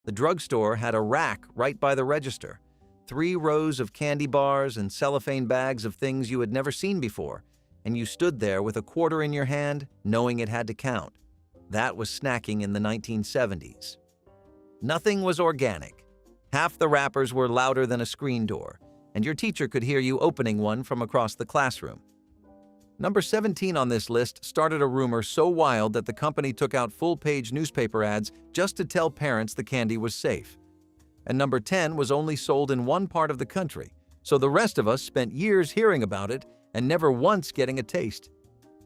The drugstore had a rack right by the register, 3 rows of candy bars and cellophane bags of things you had never seen before, and you stood there with a quarter in your hand, knowing it had to count. That was snacking in the 1970s. Nothing was organic. Half the wrappers were louder than a screen door, and your teacher could hear you opening one from across the classroom. Number 17 on this list started a rumor so wild that the company took out full-page newspaper ads just to tell parents the candy was safe. And number 10 was only sold in one part of the country, so the rest of us spent years hearing about it and never once getting a taste.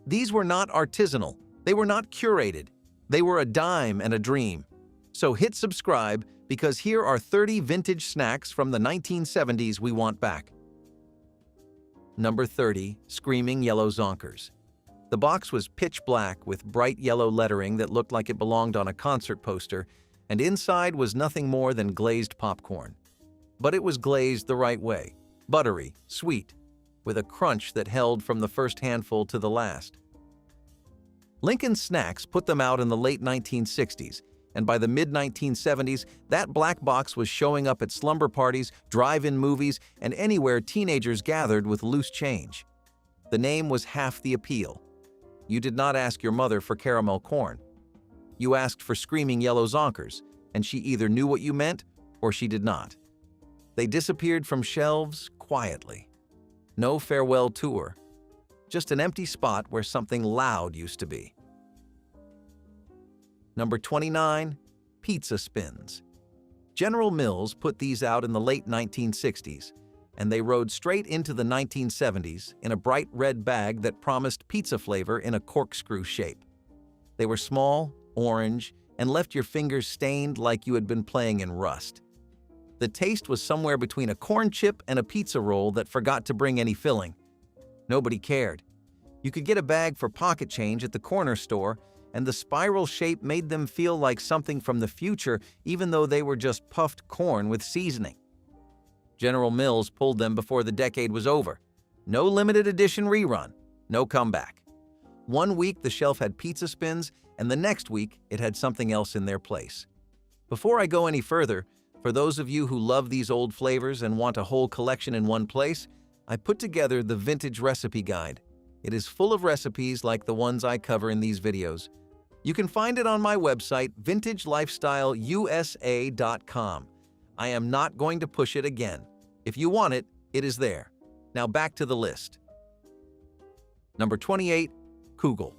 These were not artisanal, they were not curated, they were a dime and a dream. So hit subscribe, because here are 30 vintage snacks from the 1970s we want back. Number 30, Screaming Yellow Zonkers. The box was pitch black with bright yellow lettering that looked like it belonged on a concert poster, and inside was nothing more than glazed popcorn. But it was glazed the right way, buttery, sweet, with a crunch that held from the first handful to the last. Lincoln Snacks put them out in the late 1960s, and by the mid-1970s, that black box was showing up at slumber parties, drive-in movies, and anywhere teenagers gathered with loose change. The name was half the appeal. You did not ask your mother for caramel corn. You asked for Screaming Yellow Zonkers, and she either knew what you meant or she did not. They disappeared from shelves quietly. No farewell tour. Just an empty spot where something loud used to be. Number 29, Pizza Spins. General Mills put these out in the late 1960s, and they rode straight into the 1970s in a bright red bag that promised pizza flavor in a corkscrew shape. They were small, orange, and left your fingers stained like you had been playing in Rust. The taste was somewhere between a corn chip and a pizza roll that forgot to bring any filling. Nobody cared. You could get a bag for pocket change at the corner store, and the spiral shape made them feel like something from the future, even though they were just puffed corn with seasoning. General Mills pulled them before the decade was over. No limited edition rerun, no comeback. One week the shelf had Pizza Spins, and the next week it had something else in their place. Before I go any further, for those of you who love these old flavors and want a whole collection in one place, I put together the Vintage Recipe Guide. It is full of recipes like the ones I cover in these videos. You can find it on my website, vintagelifestyleusa.com. I am not going to push it again. If you want it, it is there. Now back to the list. Number 28, Frugal.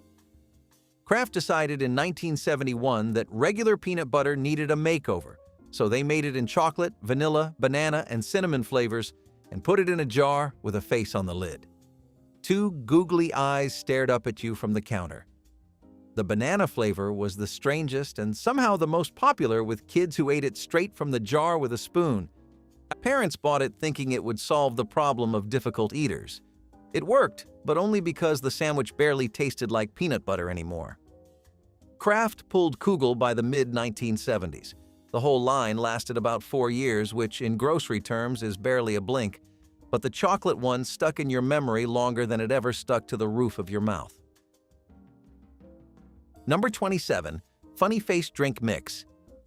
Kraft decided in 1971 that regular peanut butter needed a makeover, so they made it in chocolate, vanilla, banana, and cinnamon flavors and put it in a jar with a face on the lid. 2 googly eyes stared up at you from the counter. The banana flavor was the strangest and somehow the most popular with kids who ate it straight from the jar with a spoon. Parents bought it thinking it would solve the problem of difficult eaters. It worked, but only because the sandwich barely tasted like peanut butter anymore. Kraft pulled Frugal by the mid-1970s. The whole line lasted about 4 years, which in grocery terms is barely a blink, but the chocolate one stuck in your memory longer than it ever stuck to the roof of your mouth. Number 27, Funny Face Drink Mix.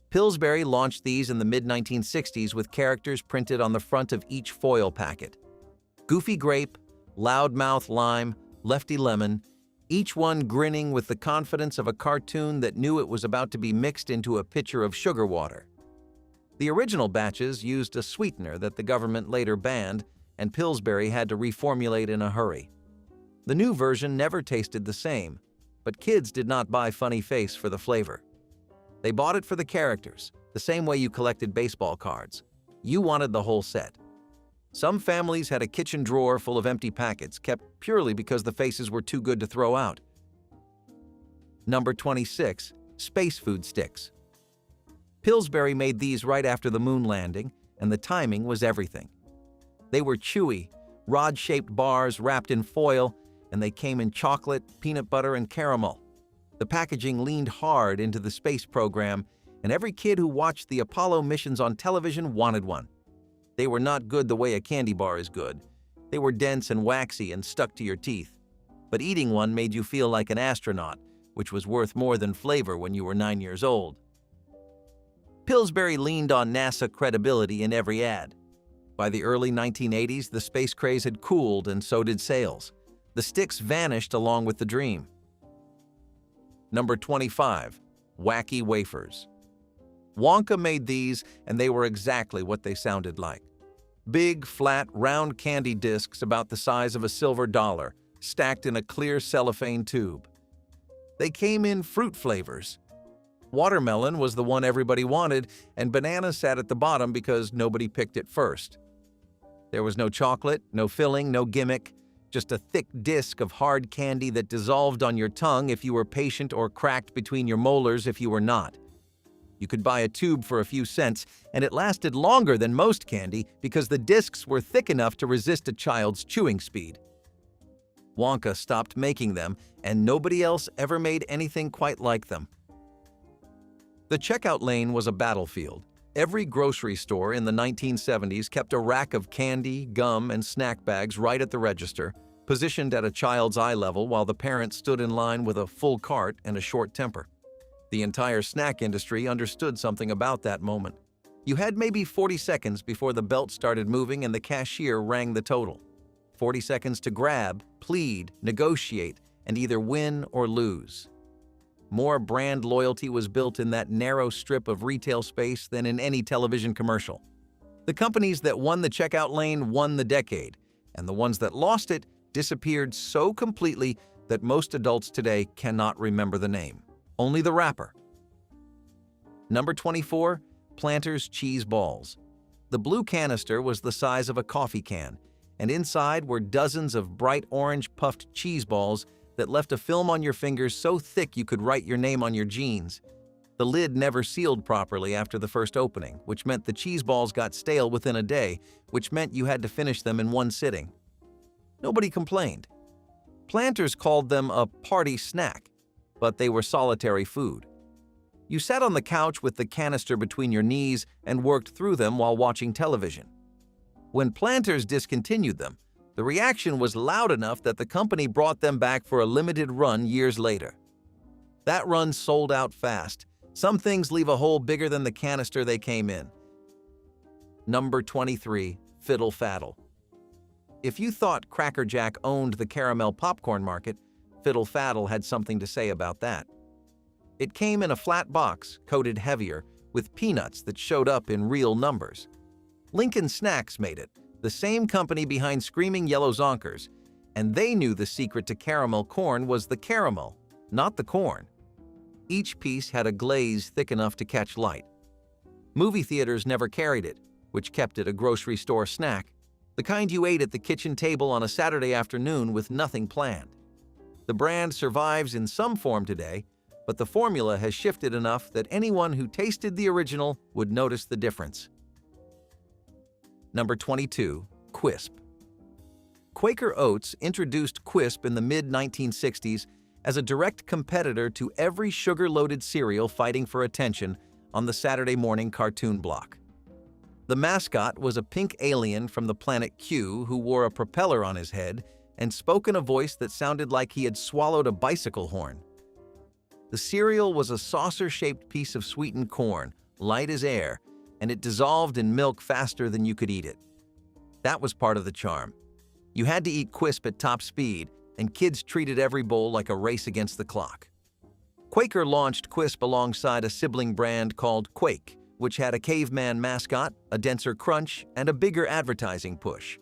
Pillsbury launched these in the mid-1960s with characters printed on the front of each foil packet. Goofy Grape, Loudmouth Lime, Lefty Lemon, each one grinning with the confidence of a cartoon that knew it was about to be mixed into a pitcher of sugar water. The original batches used a sweetener that the government later banned, and Pillsbury had to reformulate in a hurry. The new version never tasted the same, but kids did not buy Funny Face for the flavor. They bought it for the characters, the same way you collected baseball cards. You wanted the whole set. Some families had a kitchen drawer full of empty packets, kept purely because the faces were too good to throw out. Number 26, Space Food Sticks. Pillsbury made these right after the moon landing, and the timing was everything. They were chewy, rod-shaped bars wrapped in foil, and they came in chocolate, peanut butter, and caramel. The packaging leaned hard into the space program, and every kid who watched the Apollo missions on television wanted one. They were not good the way a candy bar is good. They were dense and waxy and stuck to your teeth. But eating one made you feel like an astronaut, which was worth more than flavor when you were 9 years old. Pillsbury leaned on NASA credibility in every ad. By the early 1980s, the space craze had cooled and so did sales. The sticks vanished along with the dream. Number 25. Wacky wafers. Wonka made these, and they were exactly what they sounded like. Big, flat, round candy discs about the size of a silver dollar, stacked in a clear cellophane tube. They came in fruit flavors. Watermelon was the one everybody wanted, and banana sat at the bottom because nobody picked it first. There was no chocolate, no filling, no gimmick, just a thick disc of hard candy that dissolved on your tongue if you were patient or cracked between your molars if you were not. You could buy a tube for a few cents, and it lasted longer than most candy because the discs were thick enough to resist a child's chewing speed. Wonka stopped making them, and nobody else ever made anything quite like them. The checkout lane was a battlefield. Every grocery store in the 1970s kept a rack of candy, gum, and snack bags right at the register, positioned at a child's eye level while the parent stood in line with a full cart and a short temper. The entire snack industry understood something about that moment. You had maybe 40 seconds before the belt started moving and the cashier rang the total. 40 seconds to grab, plead, negotiate, and either win or lose. More brand loyalty was built in that narrow strip of retail space than in any television commercial. The companies that won the checkout lane won the decade, and the ones that lost it disappeared so completely that most adults today cannot remember the name. Only the wrapper. Number 24. Planters cheese balls. The blue canister was the size of a coffee can, and inside were dozens of bright orange puffed cheese balls that left a film on your fingers so thick you could write your name on your jeans. The lid never sealed properly after the first opening, which meant the cheese balls got stale within a day, which meant you had to finish them in one sitting. Nobody complained. Planters called them a party snack, but they were solitary food. You sat on the couch with the canister between your knees and worked through them while watching television. When Planters discontinued them, the reaction was loud enough that the company brought them back for a limited run years later. That run sold out fast. Some things leave a hole bigger than the canister they came in. Number 23. Fiddle Faddle. If you thought Cracker Jack owned the caramel popcorn market, Fiddle Faddle had something to say about that. It came in a flat box, coated heavier, with peanuts that showed up in real numbers. Lincoln Snacks made it, the same company behind Screaming Yellow Zonkers, and they knew the secret to caramel corn was the caramel, not the corn. Each piece had a glaze thick enough to catch light. Movie theaters never carried it, which kept it a grocery store snack, the kind you ate at the kitchen table on a Saturday afternoon with nothing planned. The brand survives in some form today, but the formula has shifted enough that anyone who tasted the original would notice the difference. Number 22. Quisp. Quaker Oats introduced Quisp in the mid-1960s as a direct competitor to every sugar-loaded cereal fighting for attention on the Saturday morning cartoon block. The mascot was a pink alien from the planet Q who wore a propeller on his head and spoke in a voice that sounded like he had swallowed a bicycle horn. The cereal was a saucer-shaped piece of sweetened corn, light as air, and it dissolved in milk faster than you could eat it. That was part of the charm. You had to eat Quisp at top speed, and kids treated every bowl like a race against the clock. Quaker launched Quisp alongside a sibling brand called Quake, which had a caveman mascot, a denser crunch, and a bigger advertising push.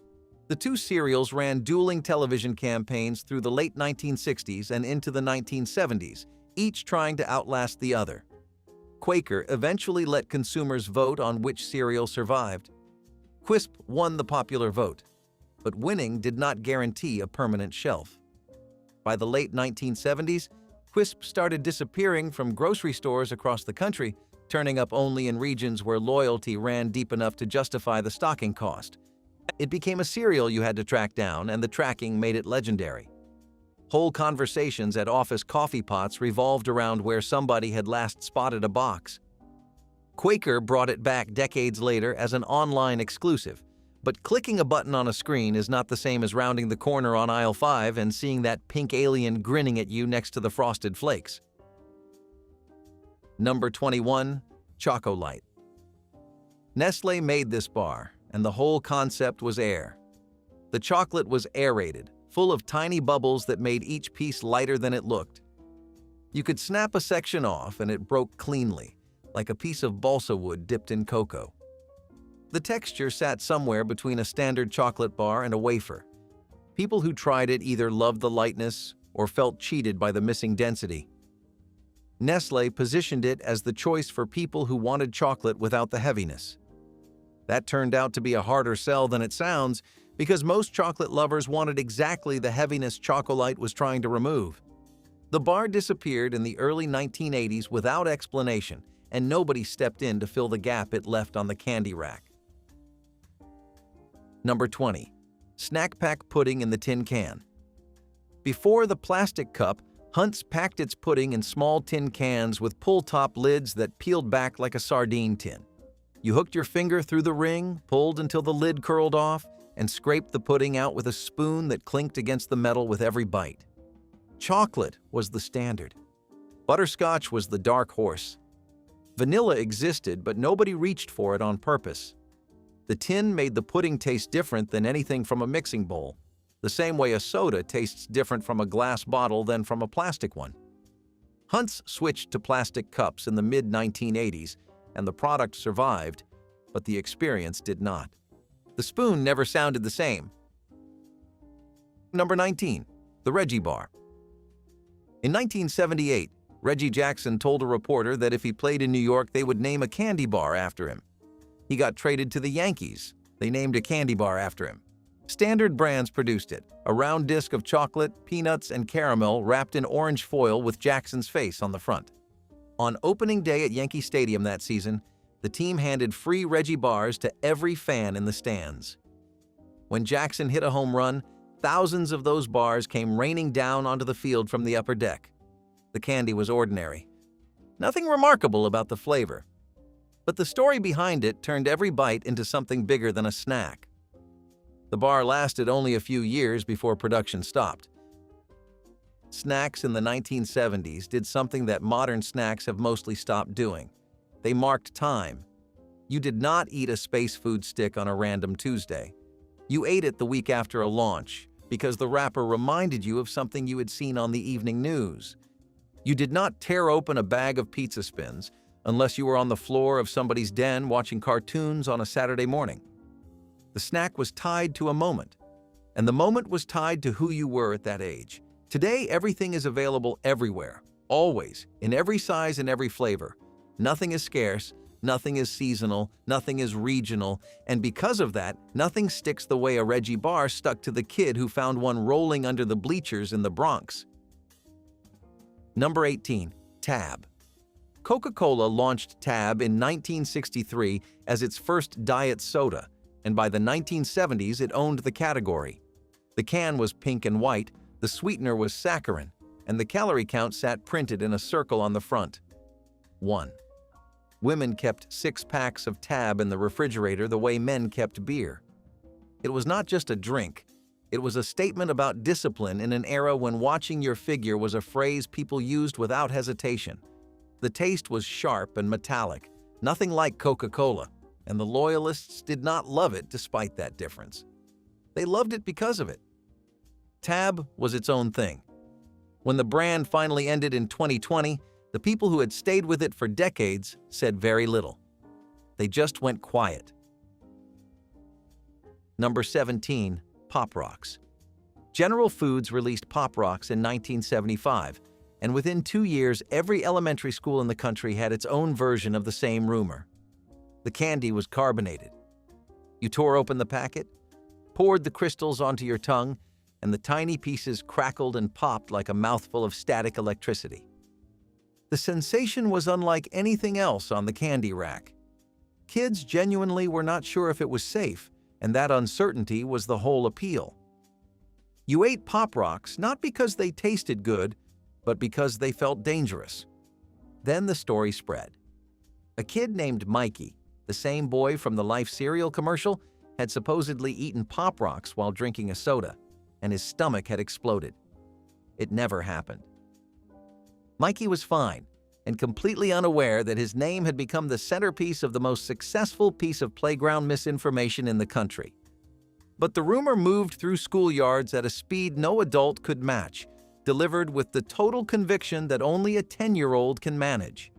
The two cereals ran dueling television campaigns through the late 1960s and into the 1970s, each trying to outlast the other. Quaker eventually let consumers vote on which cereal survived. Quisp won the popular vote, but winning did not guarantee a permanent shelf. By the late 1970s, Quisp started disappearing from grocery stores across the country, turning up only in regions where loyalty ran deep enough to justify the stocking cost. It became a cereal you had to track down, and the tracking made it legendary. Whole conversations at office coffee pots revolved around where somebody had last spotted a box. Quaker brought it back decades later as an online exclusive, but clicking a button on a screen is not the same as rounding the corner on aisle 5 and seeing that pink alien grinning at you next to the Frosted Flakes. Number 21. Choco-Light. Nestle made this bar, and the whole concept was air. The chocolate was aerated, full of tiny bubbles that made each piece lighter than it looked. You could snap a section off and it broke cleanly, like a piece of balsa wood dipped in cocoa. The texture sat somewhere between a standard chocolate bar and a wafer. People who tried it either loved the lightness or felt cheated by the missing density. Nestle positioned it as the choice for people who wanted chocolate without the heaviness. That turned out to be a harder sell than it sounds, because most chocolate lovers wanted exactly the heaviness Chocolite was trying to remove. The bar disappeared in the early 1980s without explanation, and nobody stepped in to fill the gap it left on the candy rack. Number 20. Snack pack pudding in the tin can. Before the plastic cup, Hunt's packed its pudding in small tin cans with pull-top lids that peeled back like a sardine tin. You hooked your finger through the ring, pulled until the lid curled off, and scraped the pudding out with a spoon that clinked against the metal with every bite. Chocolate was the standard. Butterscotch was the dark horse. Vanilla existed, but nobody reached for it on purpose. The tin made the pudding taste different than anything from a mixing bowl, the same way a soda tastes different from a glass bottle than from a plastic one. Hunt's switched to plastic cups in the mid-1980s, and the product survived, but the experience did not. The spoon never sounded the same. Number 19. The Reggie Bar. In 1978, Reggie Jackson told a reporter that if he played in New York, they would name a candy bar after him. He got traded to the Yankees. They named a candy bar after him. Standard Brands produced it, a round disc of chocolate, peanuts, and caramel wrapped in orange foil with Jackson's face on the front. On opening day at Yankee Stadium that season, the team handed free Reggie bars to every fan in the stands. When Jackson hit a home run, thousands of those bars came raining down onto the field from the upper deck. The candy was ordinary. Nothing remarkable about the flavor. But the story behind it turned every bite into something bigger than a snack. The bar lasted only a few years before production stopped. Snacks in the 1970s did something that modern snacks have mostly stopped doing. They marked time. You did not eat a space food stick on a random Tuesday. You ate it the week after a launch, because the wrapper reminded you of something you had seen on the evening news. You did not tear open a bag of pizza spins unless you were on the floor of somebody's den watching cartoons on a Saturday morning. The snack was tied to a moment, and the moment was tied to who you were at that age. Today, everything is available everywhere, always, in every size and every flavor. Nothing is scarce, nothing is seasonal, nothing is regional, and because of that, nothing sticks the way a Reggie bar stuck to the kid who found one rolling under the bleachers in the Bronx. Number 18. Tab. Coca-Cola launched Tab in 1963 as its first diet soda, and by the 1970s it owned the category. The can was pink and white, the sweetener was saccharin, and the calorie count sat printed in a circle on the front. 1. Women kept 6 packs of Tab in the refrigerator the way men kept beer. It was not just a drink. It was a statement about discipline in an era when watching your figure was a phrase people used without hesitation. The taste was sharp and metallic, nothing like Coca-Cola, and the loyalists did not love it despite that difference. They loved it because of it. Tab was its own thing. When the brand finally ended in 2020, the people who had stayed with it for decades said very little. They just went quiet. Number 17. Pop Rocks. General Foods released Pop Rocks in 1975, and within 2 years, every elementary school in the country had its own version of the same rumor. The candy was carbonated. You tore open the packet, poured the crystals onto your tongue, and the tiny pieces crackled and popped like a mouthful of static electricity. The sensation was unlike anything else on the candy rack. Kids genuinely were not sure if it was safe, and that uncertainty was the whole appeal. You ate Pop Rocks not because they tasted good, but because they felt dangerous. Then the story spread. A kid named Mikey, the same boy from the Life cereal commercial, had supposedly eaten Pop Rocks while drinking a soda, and his stomach had exploded. It never happened. Mikey was fine. and completely unaware that his name had become the centerpiece of the most successful piece of playground misinformation in the country. But the rumor moved through schoolyards at a speed no adult could match, delivered with the total conviction that only a 10-year-old can manage.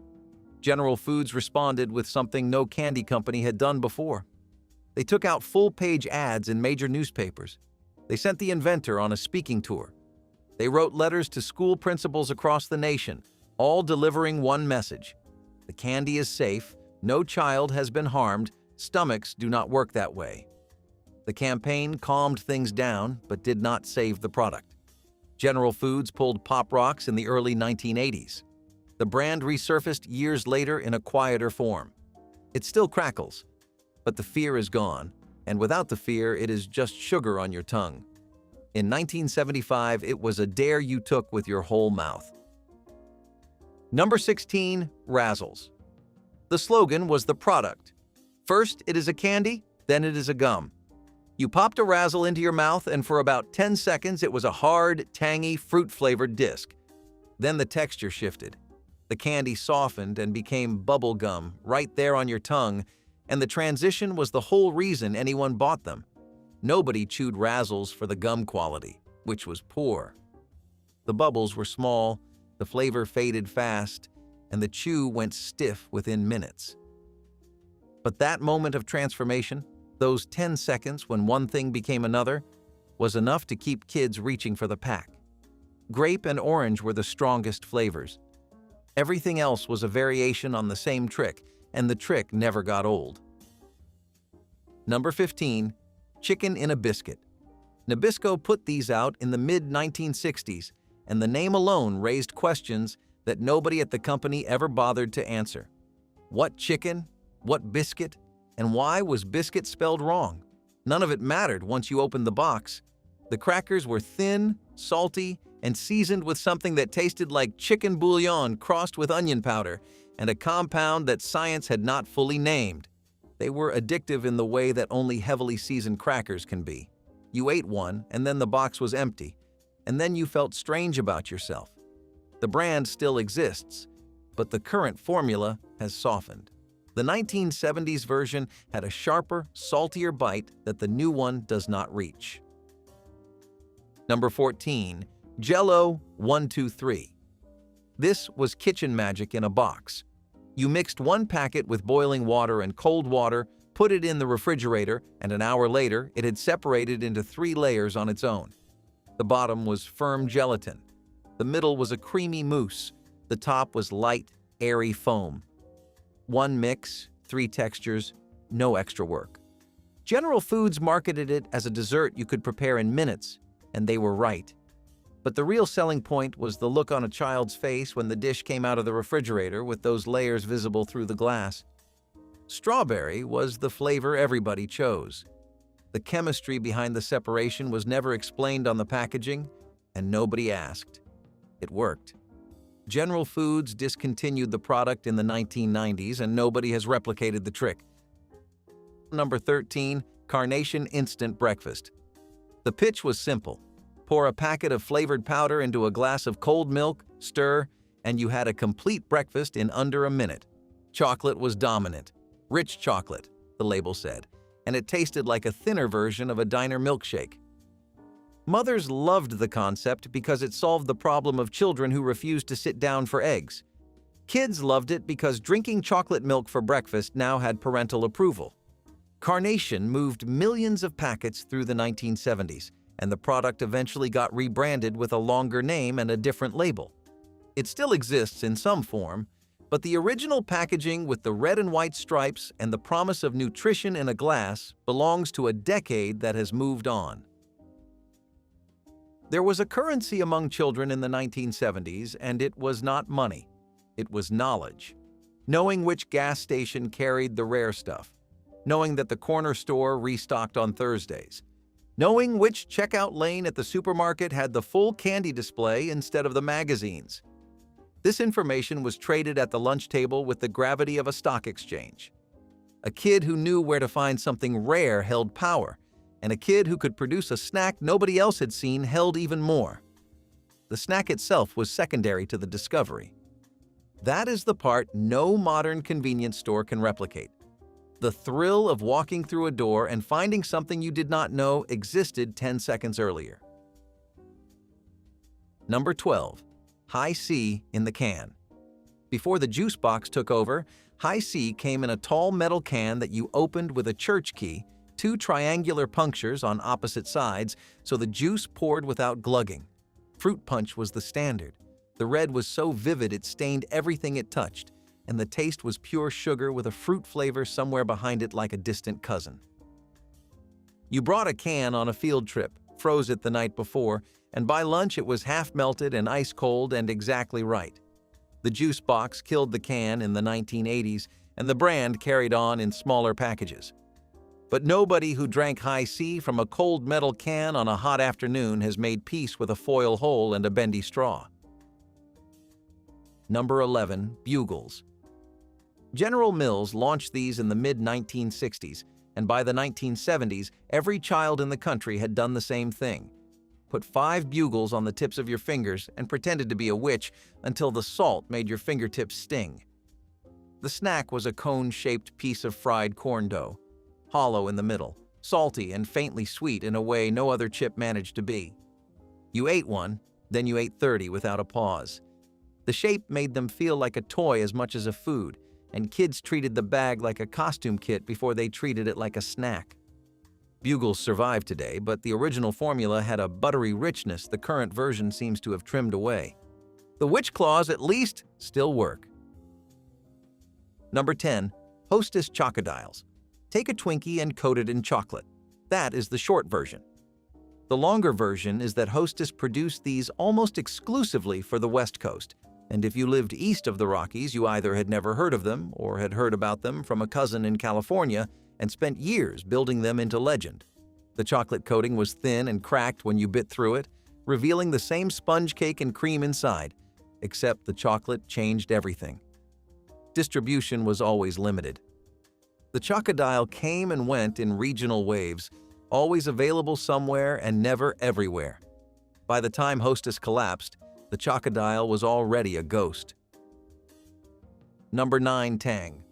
General Foods responded with something no candy company had done before. They took out full-page ads in major newspapers. They sent the inventor on a speaking tour. They wrote letters to school principals across the nation, all delivering one message: the candy is safe, no child has been harmed, stomachs do not work that way. The campaign calmed things down, but did not save the product. General Foods pulled Pop Rocks in the early 1980s. The brand resurfaced years later in a quieter form. It still crackles, but the fear is gone, and without the fear, it is just sugar on your tongue. In 1975, it was a dare you took with your whole mouth. Number 16, Razzles. The slogan was the product. First, it is a candy, then it is a gum. You popped a Razzle into your mouth, and for about 10 seconds, it was a hard, tangy, fruit-flavored disc. Then the texture shifted. The candy softened and became bubble gum right there on your tongue, and the transition was the whole reason anyone bought them. Nobody chewed Razzles for the gum quality, which was poor. The bubbles were small, the flavor faded fast, and the chew went stiff within minutes. But that moment of transformation, those 10 seconds when one thing became another, was enough to keep kids reaching for the pack. Grape and orange were the strongest flavors. Everything else was a variation on the same trick, and the trick never got old. Number 15, Chicken in a Biscuit. Nabisco put these out in the mid-1960s, and the name alone raised questions that nobody at the company ever bothered to answer. What chicken? What biscuit? And why was biscuit spelled wrong? None of it mattered once you opened the box. The crackers were thin, salty, and seasoned with something that tasted like chicken bouillon crossed with onion powder, and a compound that science had not fully named. They were addictive in the way that only heavily seasoned crackers can be. You ate one, and then the box was empty, and then you felt strange about yourself. The brand still exists, but the current formula has softened. The 1970s version had a sharper, saltier bite that the new one does not reach. Number 14, Jell-O 1-2-3. This was kitchen magic in a box. You mixed one packet with boiling water and cold water, put it in the refrigerator, and an hour later, it had separated into 3 layers on its own. The bottom was firm gelatin. The middle was a creamy mousse. The top was light, airy foam. One mix, 3 textures, no extra work. General Foods marketed it as a dessert you could prepare in minutes, and they were right. But the real selling point was the look on a child's face when the dish came out of the refrigerator with those layers visible through the glass. Strawberry was the flavor everybody chose. The chemistry behind the separation was never explained on the packaging, and nobody asked. It worked. General Foods discontinued the product in the 1990s, and nobody has replicated the trick. Number 13, Carnation Instant Breakfast. The pitch was simple. Pour a packet of flavored powder into a glass of cold milk, stir, and you had a complete breakfast in under a minute. Chocolate was dominant. Rich chocolate, the label said, and it tasted like a thinner version of a diner milkshake. Mothers loved the concept because it solved the problem of children who refused to sit down for eggs. Kids loved it because drinking chocolate milk for breakfast now had parental approval. Carnation moved millions of packets through the 1970s, and the product eventually got rebranded with a longer name and a different label. It still exists in some form, but the original packaging with the red and white stripes and the promise of nutrition in a glass belongs to a decade that has moved on. There was a currency among children in the 1970s, and it was not money. It was knowledge. Knowing which gas station carried the rare stuff. Knowing that the corner store restocked on Thursdays. Knowing which checkout lane at the supermarket had the full candy display instead of the magazines. This information was traded at the lunch table with the gravity of a stock exchange. A kid who knew where to find something rare held power, and a kid who could produce a snack nobody else had seen held even more. The snack itself was secondary to the discovery. That is the part no modern convenience store can replicate. The thrill of walking through a door and finding something you did not know existed 10 seconds earlier. Number 12. High C in the can. Before the juice box took over, High C came in a tall metal can that you opened with a church key, 2 triangular punctures on opposite sides so the juice poured without glugging. Fruit punch was the standard. The red was so vivid it stained everything it touched, and the taste was pure sugar with a fruit flavor somewhere behind it like a distant cousin. You brought a can on a field trip, froze it the night before, and by lunch it was half melted and ice cold and exactly right. The juice box killed the can in the 1980s, and the brand carried on in smaller packages. But nobody who drank High C from a cold metal can on a hot afternoon has made peace with a foil hole and a bendy straw. Number 11. Bugles. General Mills launched these in the mid-1960s, and by the 1970s, every child in the country had done the same thing. Put 5 bugles on the tips of your fingers and pretended to be a witch until the salt made your fingertips sting. The snack was a cone-shaped piece of fried corn dough, hollow in the middle, salty and faintly sweet in a way no other chip managed to be. You ate one, then you ate 30 without a pause. The shape made them feel like a toy as much as a food, and kids treated the bag like a costume kit before they treated it like a snack. Bugles survive today, but the original formula had a buttery richness the current version seems to have trimmed away. The witch claws, at least, still work. Number 10. Hostess Chocodiles. Take a Twinkie and coat it in chocolate. That is the short version. The longer version is that Hostess produced these almost exclusively for the West Coast, and if you lived east of the Rockies, you either had never heard of them or had heard about them from a cousin in California and spent years building them into legend. The chocolate coating was thin and cracked when you bit through it, revealing the same sponge cake and cream inside, except the chocolate changed everything. Distribution was always limited. The Chocodile came and went in regional waves, always available somewhere and never everywhere. By the time Hostess collapsed, the Chocodile was already a ghost. Number 9. Tang.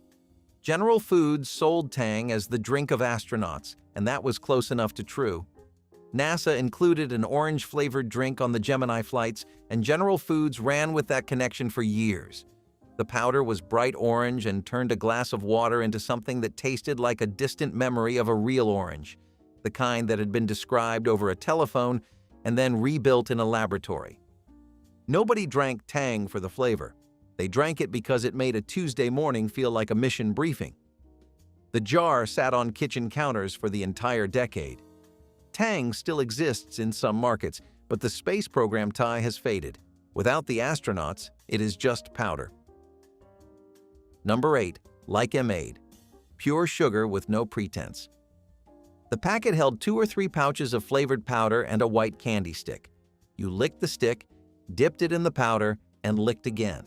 General Foods sold Tang as the drink of astronauts, and that was close enough to true. NASA included an orange-flavored drink on the Gemini flights, and General Foods ran with that connection for years. The powder was bright orange and turned a glass of water into something that tasted like a distant memory of a real orange, the kind that had been described over a telephone and then rebuilt in a laboratory. Nobody drank Tang for the flavor. They drank it because it made a Tuesday morning feel like a mission briefing. The jar sat on kitchen counters for the entire decade. Tang still exists in some markets, but the space program tie has faded. Without the astronauts, it is just powder. Number 8. Like-M-Aid. Pure sugar with no pretense. The packet held 2 or 3 pouches of flavored powder and a white candy stick. You licked the stick, dipped it in the powder, and licked again.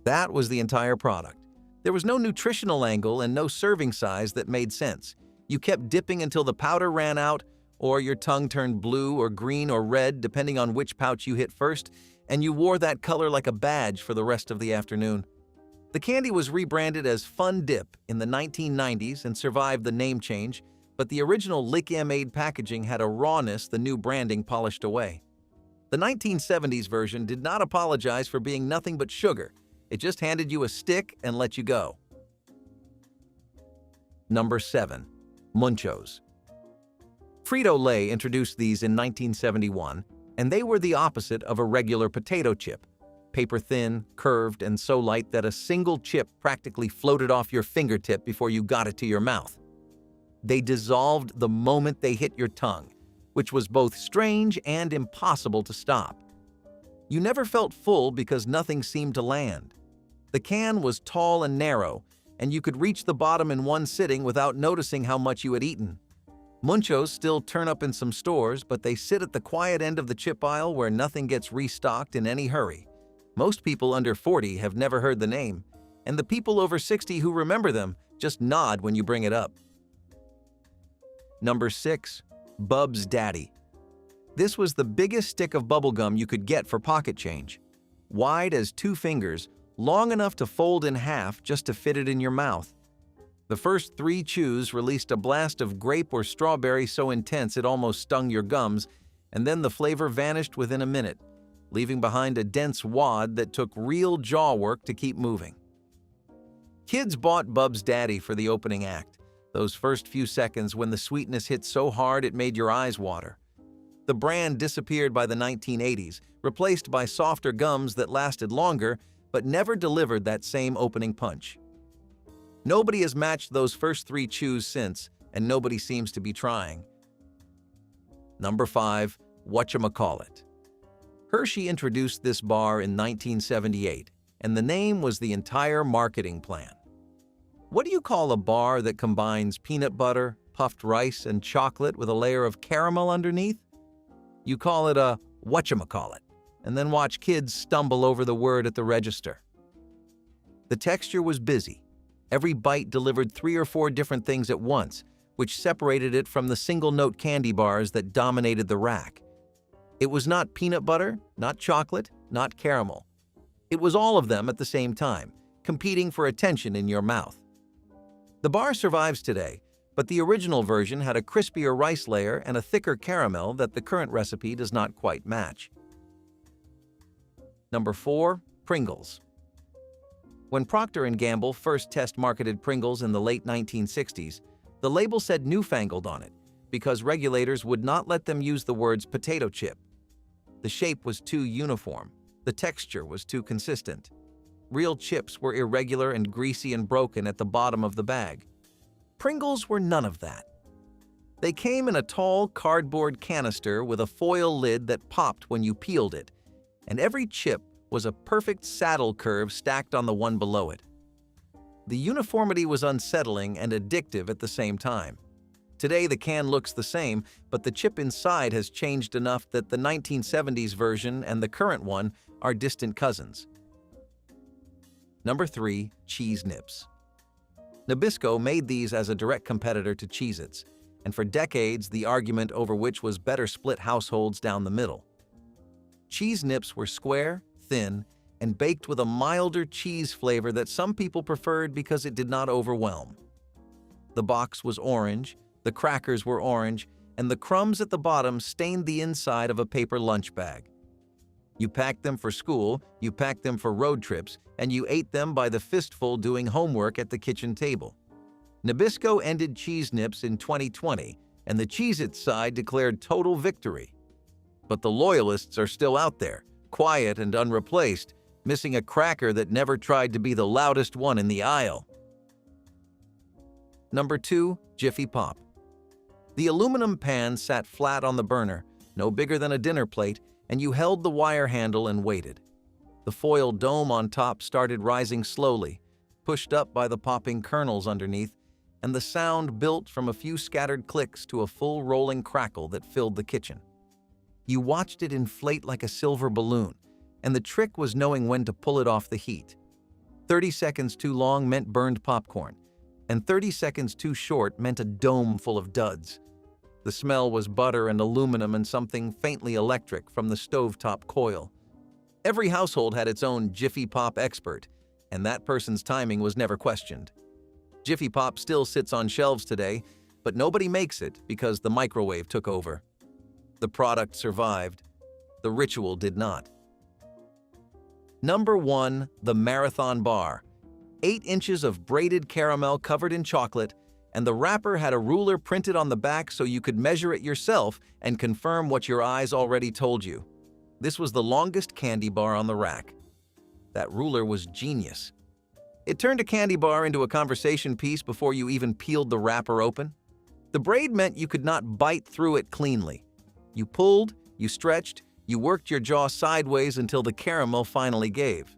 That was the entire product. There was no nutritional angle and no serving size that made sense. You kept dipping until the powder ran out, or your tongue turned blue or green or red depending on which pouch you hit first, and you wore that color like a badge for the rest of the afternoon. The candy was rebranded as Fun Dip in the 1990s and survived the name change, but the original Like-M-Aid packaging had a rawness the new branding polished away. The 1970s version did not apologize for being nothing but sugar. It just handed you a stick and let you go. Number 7. Munchos. Frito-Lay introduced these in 1971, and they were the opposite of a regular potato chip. Paper-thin, curved, and so light that a single chip practically floated off your fingertip before you got it to your mouth. They dissolved the moment they hit your tongue, which was both strange and impossible to stop. You never felt full because nothing seemed to land. The can was tall and narrow, and you could reach the bottom in one sitting without noticing how much you had eaten. Munchos still turn up in some stores, but they sit at the quiet end of the chip aisle where nothing gets restocked in any hurry. Most people under 40 have never heard the name, and the people over 60 who remember them just nod when you bring it up. Number 6. Bub's Daddy. This was the biggest stick of bubblegum you could get for pocket change. Wide as 2 fingers, long enough to fold in half just to fit it in your mouth. The first 3 chews released a blast of grape or strawberry so intense it almost stung your gums, and then the flavor vanished within a minute, leaving behind a dense wad that took real jaw work to keep moving. Kids bought Bub's Daddy for the opening act, those first few seconds when the sweetness hit so hard it made your eyes water. The brand disappeared by the 1980s, replaced by softer gums that lasted longer but never delivered that same opening punch. Nobody has matched those first 3 chews since, and nobody seems to be trying. Number 5. Whatchamacallit. Hershey introduced this bar in 1978, and the name was the entire marketing plan. What do you call a bar that combines peanut butter, puffed rice, and chocolate with a layer of caramel underneath? You call it a whatchamacallit, and then watch kids stumble over the word at the register. The texture was busy. Every bite delivered 3 or 4 different things at once, which separated it from the single-note candy bars that dominated the rack. It was not peanut butter, not chocolate, not caramel. It was all of them at the same time, competing for attention in your mouth. The bar survives today, but the original version had a crispier rice layer and a thicker caramel that the current recipe does not quite match. Number 4. Pringles. When Procter & Gamble first test-marketed Pringles in the late 1960s, the label said newfangled on it because regulators would not let them use the words potato chip. The shape was too uniform. The texture was too consistent. Real chips were irregular and greasy and broken at the bottom of the bag. Pringles were none of that. They came in a tall cardboard canister with a foil lid that popped when you peeled it, and every chip was a perfect saddle curve stacked on the one below it. The uniformity was unsettling and addictive at the same time. Today the can looks the same, but the chip inside has changed enough that the 1970s version and the current one are distant cousins. Number 3. Cheese Nips. Nabisco made these as a direct competitor to Cheez-Its, and for decades the argument over which was better split households down the middle. Cheese Nips were square, thin, and baked with a milder cheese flavor that some people preferred because it did not overwhelm. The box was orange, the crackers were orange, and the crumbs at the bottom stained the inside of a paper lunch bag. You packed them for school, you packed them for road trips, and you ate them by the fistful doing homework at the kitchen table. Nabisco ended Cheese Nips in 2020, and the Cheez-Its side declared total victory. But the loyalists are still out there, quiet and unreplaced, missing a cracker that never tried to be the loudest one in the aisle. Number 2. Jiffy Pop. The aluminum pan sat flat on the burner, no bigger than a dinner plate, and you held the wire handle and waited. The foil dome on top started rising slowly, pushed up by the popping kernels underneath, and the sound built from a few scattered clicks to a full rolling crackle that filled the kitchen. You watched it inflate like a silver balloon, and the trick was knowing when to pull it off the heat. 30 seconds too long meant burned popcorn, and 30 seconds too short meant a dome full of duds. The smell was butter and aluminum and something faintly electric from the stovetop coil. Every household had its own Jiffy Pop expert, and that person's timing was never questioned. Jiffy Pop still sits on shelves today, but nobody makes it because the microwave took over. The product survived. The ritual did not. Number 1. The Marathon Bar. 8 inches of braided caramel covered in chocolate, and the wrapper had a ruler printed on the back so you could measure it yourself and confirm what your eyes already told you. This was the longest candy bar on the rack. That ruler was genius. It turned a candy bar into a conversation piece before you even peeled the wrapper open. The braid meant you could not bite through it cleanly. You pulled, you stretched, you worked your jaw sideways until the caramel finally gave.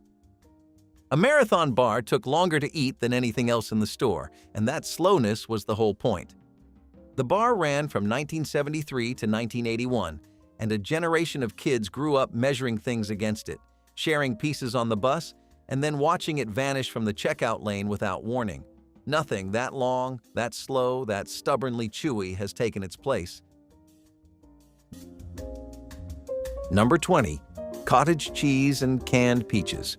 A marathon bar took longer to eat than anything else in the store, and that slowness was the whole point. The bar ran from 1973 to 1981, and a generation of kids grew up measuring things against it, sharing pieces on the bus, and then watching it vanish from the checkout lane without warning. Nothing that long, that slow, that stubbornly chewy has taken its place. Number 20. Cottage cheese and canned peaches.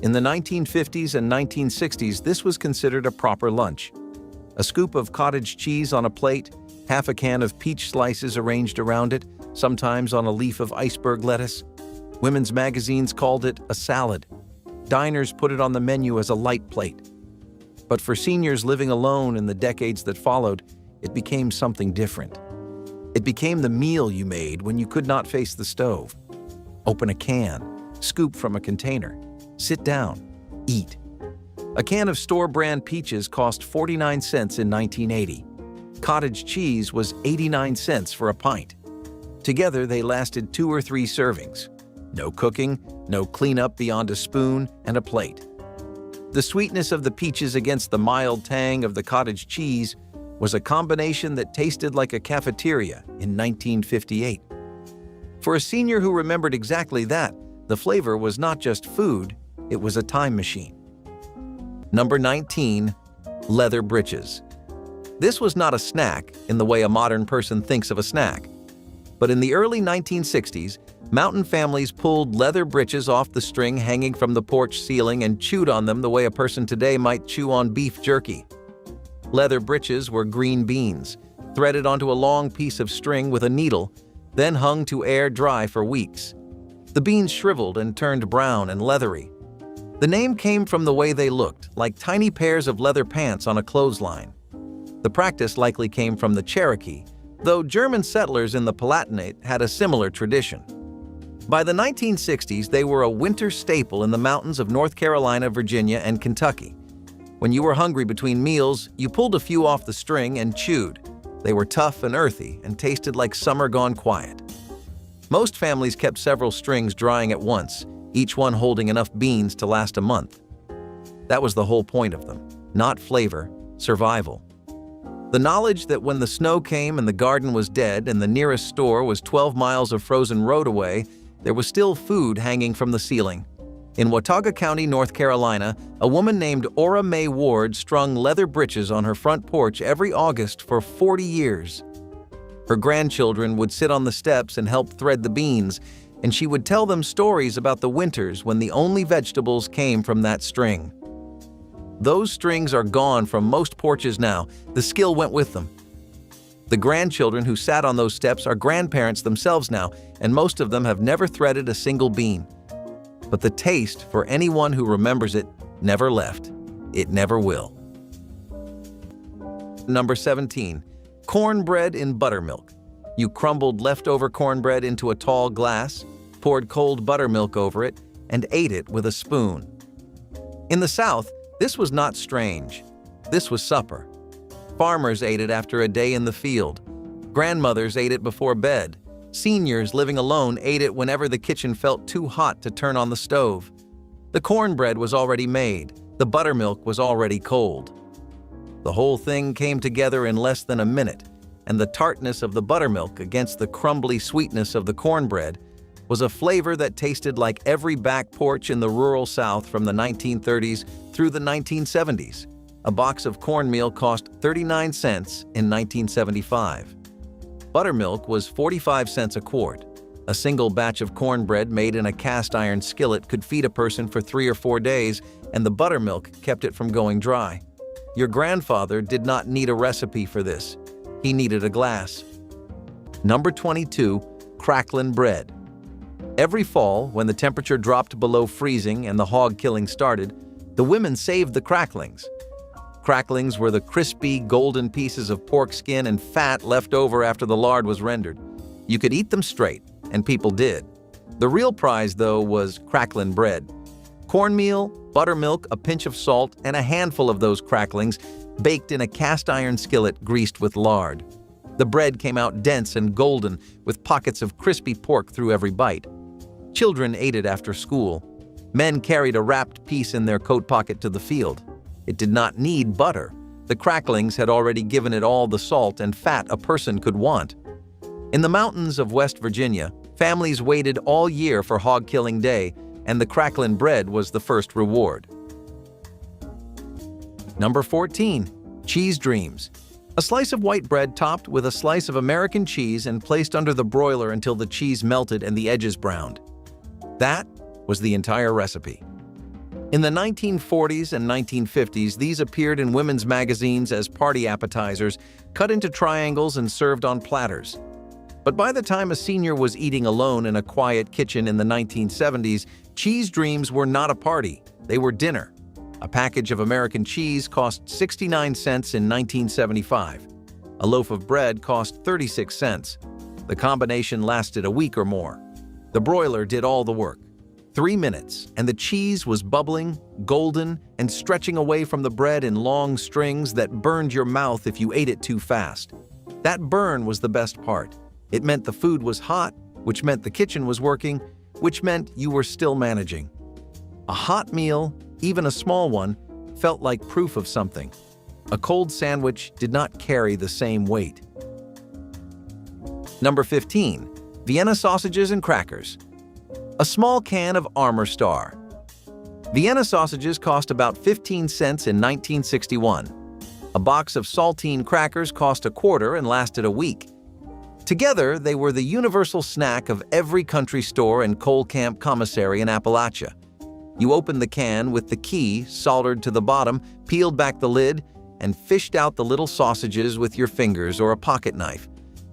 In the 1950s and 1960s, this was considered a proper lunch. A scoop of cottage cheese on a plate, half a can of peach slices arranged around it, sometimes on a leaf of iceberg lettuce. Women's magazines called it a salad. Diners put it on the menu as a light plate. But for seniors living alone in the decades that followed, it became something different. It became the meal you made when you could not face the stove. Open a can, scoop from a container, sit down, eat. A can of store-brand peaches cost 49 cents in 1980. Cottage cheese was 89 cents for a pint. Together, they lasted 2 or 3 servings. No cooking, no cleanup beyond a spoon and a plate. The sweetness of the peaches against the mild tang of the cottage cheese was a combination that tasted like a cafeteria in 1958. For a senior who remembered exactly that, the flavor was not just food, it was a time machine. Number 19, leather breeches. This was not a snack in the way a modern person thinks of a snack. But in the early 1960s, mountain families pulled leather breeches off the string hanging from the porch ceiling and chewed on them the way a person today might chew on beef jerky. Leather breeches were green beans, threaded onto a long piece of string with a needle, then hung to air dry for weeks. The beans shriveled and turned brown and leathery. The name came from the way they looked, like tiny pairs of leather pants on a clothesline. The practice likely came from the Cherokee, though German settlers in the Palatinate had a similar tradition. By the 1960s, they were a winter staple in the mountains of North Carolina, Virginia, and Kentucky. When you were hungry between meals, you pulled a few off the string and chewed. They were tough and earthy and tasted like summer gone quiet. Most families kept several strings drying at once, each one holding enough beans to last a month. That was the whole point of them, not flavor, survival. The knowledge that when the snow came and the garden was dead and the nearest store was 12 miles of frozen road away, there was still food hanging from the ceiling. In Watauga County, North Carolina, a woman named Ora Mae Ward strung leather breeches on her front porch every August for 40 years. Her grandchildren would sit on the steps and help thread the beans, and she would tell them stories about the winters when the only vegetables came from that string. Those strings are gone from most porches now. The skill went with them. The grandchildren who sat on those steps are grandparents themselves now, and most of them have never threaded a single bean. But the taste, for anyone who remembers it, never left. It never will. Number 17, cornbread in buttermilk. You crumbled leftover cornbread into a tall glass, poured cold buttermilk over it, and ate it with a spoon. In the South, this was not strange. This was supper. Farmers ate it after a day in the field. Grandmothers ate it before bed. Seniors living alone ate it whenever the kitchen felt too hot to turn on the stove. The cornbread was already made. The buttermilk was already cold. The whole thing came together in less than a minute, and the tartness of the buttermilk against the crumbly sweetness of the cornbread was a flavor that tasted like every back porch in the rural South from the 1930s through the 1970s. A box of cornmeal cost 39 cents in 1975. Buttermilk was 45 cents a quart. A single batch of cornbread made in a cast iron skillet could feed a person for 3 or 4 days, and the buttermilk kept it from going dry. Your grandfather did not need a recipe for this. He needed a glass. Number 22, cracklin' bread. Every fall, when the temperature dropped below freezing and the hog killing started, the women saved the cracklings. Cracklings were the crispy, golden pieces of pork skin and fat left over after the lard was rendered. You could eat them straight, and people did. The real prize, though, was cracklin' bread. Cornmeal, buttermilk, a pinch of salt, and a handful of those cracklings baked in a cast iron skillet greased with lard. The bread came out dense and golden, with pockets of crispy pork through every bite. Children ate it after school. Men carried a wrapped piece in their coat pocket to the field. It did not need butter. The cracklings had already given it all the salt and fat a person could want. In the mountains of West Virginia, families waited all year for hog killing day, and the cracklin' bread was the first reward. Number 14, cheese dreams. A slice of white bread topped with a slice of American cheese and placed under the broiler until the cheese melted and the edges browned. That was the entire recipe. In the 1940s and 1950s, these appeared in women's magazines as party appetizers, cut into triangles and served on platters. But by the time a senior was eating alone in a quiet kitchen in the 1970s, cheese dreams were not a party, they were dinner. A package of American cheese cost 69 cents in 1975. A loaf of bread cost 36 cents. The combination lasted a week or more. The broiler did all the work. 3 minutes, and the cheese was bubbling, golden, and stretching away from the bread in long strings that burned your mouth if you ate it too fast. That burn was the best part. It meant the food was hot, which meant the kitchen was working, which meant you were still managing. A hot meal, even a small one, felt like proof of something. A cold sandwich did not carry the same weight. Number 15. Vienna sausages and crackers. A small can of Armor Star. Vienna sausages cost about 15 cents in 1961. A box of saltine crackers cost a quarter and lasted a week. Together, they were the universal snack of every country store and coal camp commissary in Appalachia. You opened the can with the key soldered to the bottom, peeled back the lid, and fished out the little sausages with your fingers or a pocket knife.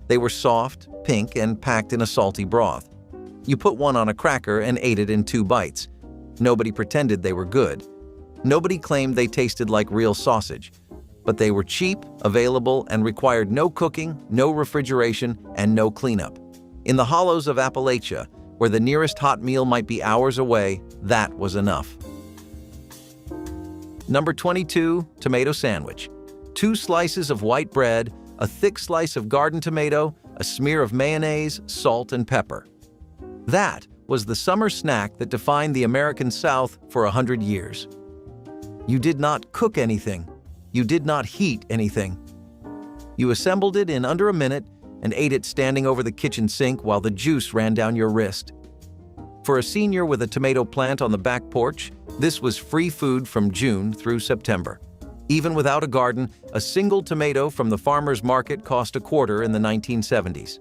They were soft, pink, and packed in a salty broth. You put one on a cracker and ate it in 2 bites. Nobody pretended they were good. Nobody claimed they tasted like real sausage. But they were cheap, available, and required no cooking, no refrigeration, and no cleanup. In the hollows of Appalachia, where the nearest hot meal might be hours away, that was enough. Number 22, tomato sandwich. 2 slices of white bread, a thick slice of garden tomato, a smear of mayonnaise, salt, and pepper. That was the summer snack that defined the American South for 100 years. You did not cook anything. You did not heat anything. You assembled it in under a minute and ate it standing over the kitchen sink while the juice ran down your wrist. For a senior with a tomato plant on the back porch, this was free food from June through September. Even without a garden, a single tomato from the farmer's market cost a quarter in the 1970s.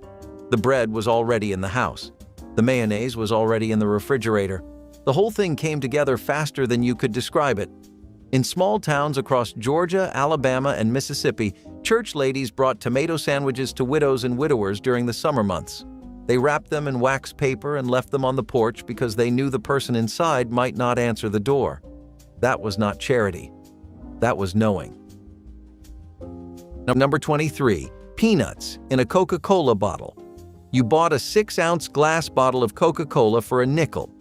The bread was already in the house. The mayonnaise was already in the refrigerator. The whole thing came together faster than you could describe it. In small towns across Georgia, Alabama, and Mississippi, church ladies brought tomato sandwiches to widows and widowers during the summer months. They wrapped them in wax paper and left them on the porch because they knew the person inside might not answer the door. That was not charity. That was knowing. Number 23. Peanuts in a Coca-Cola bottle. You bought a 6-ounce glass bottle of Coca-Cola for a nickel.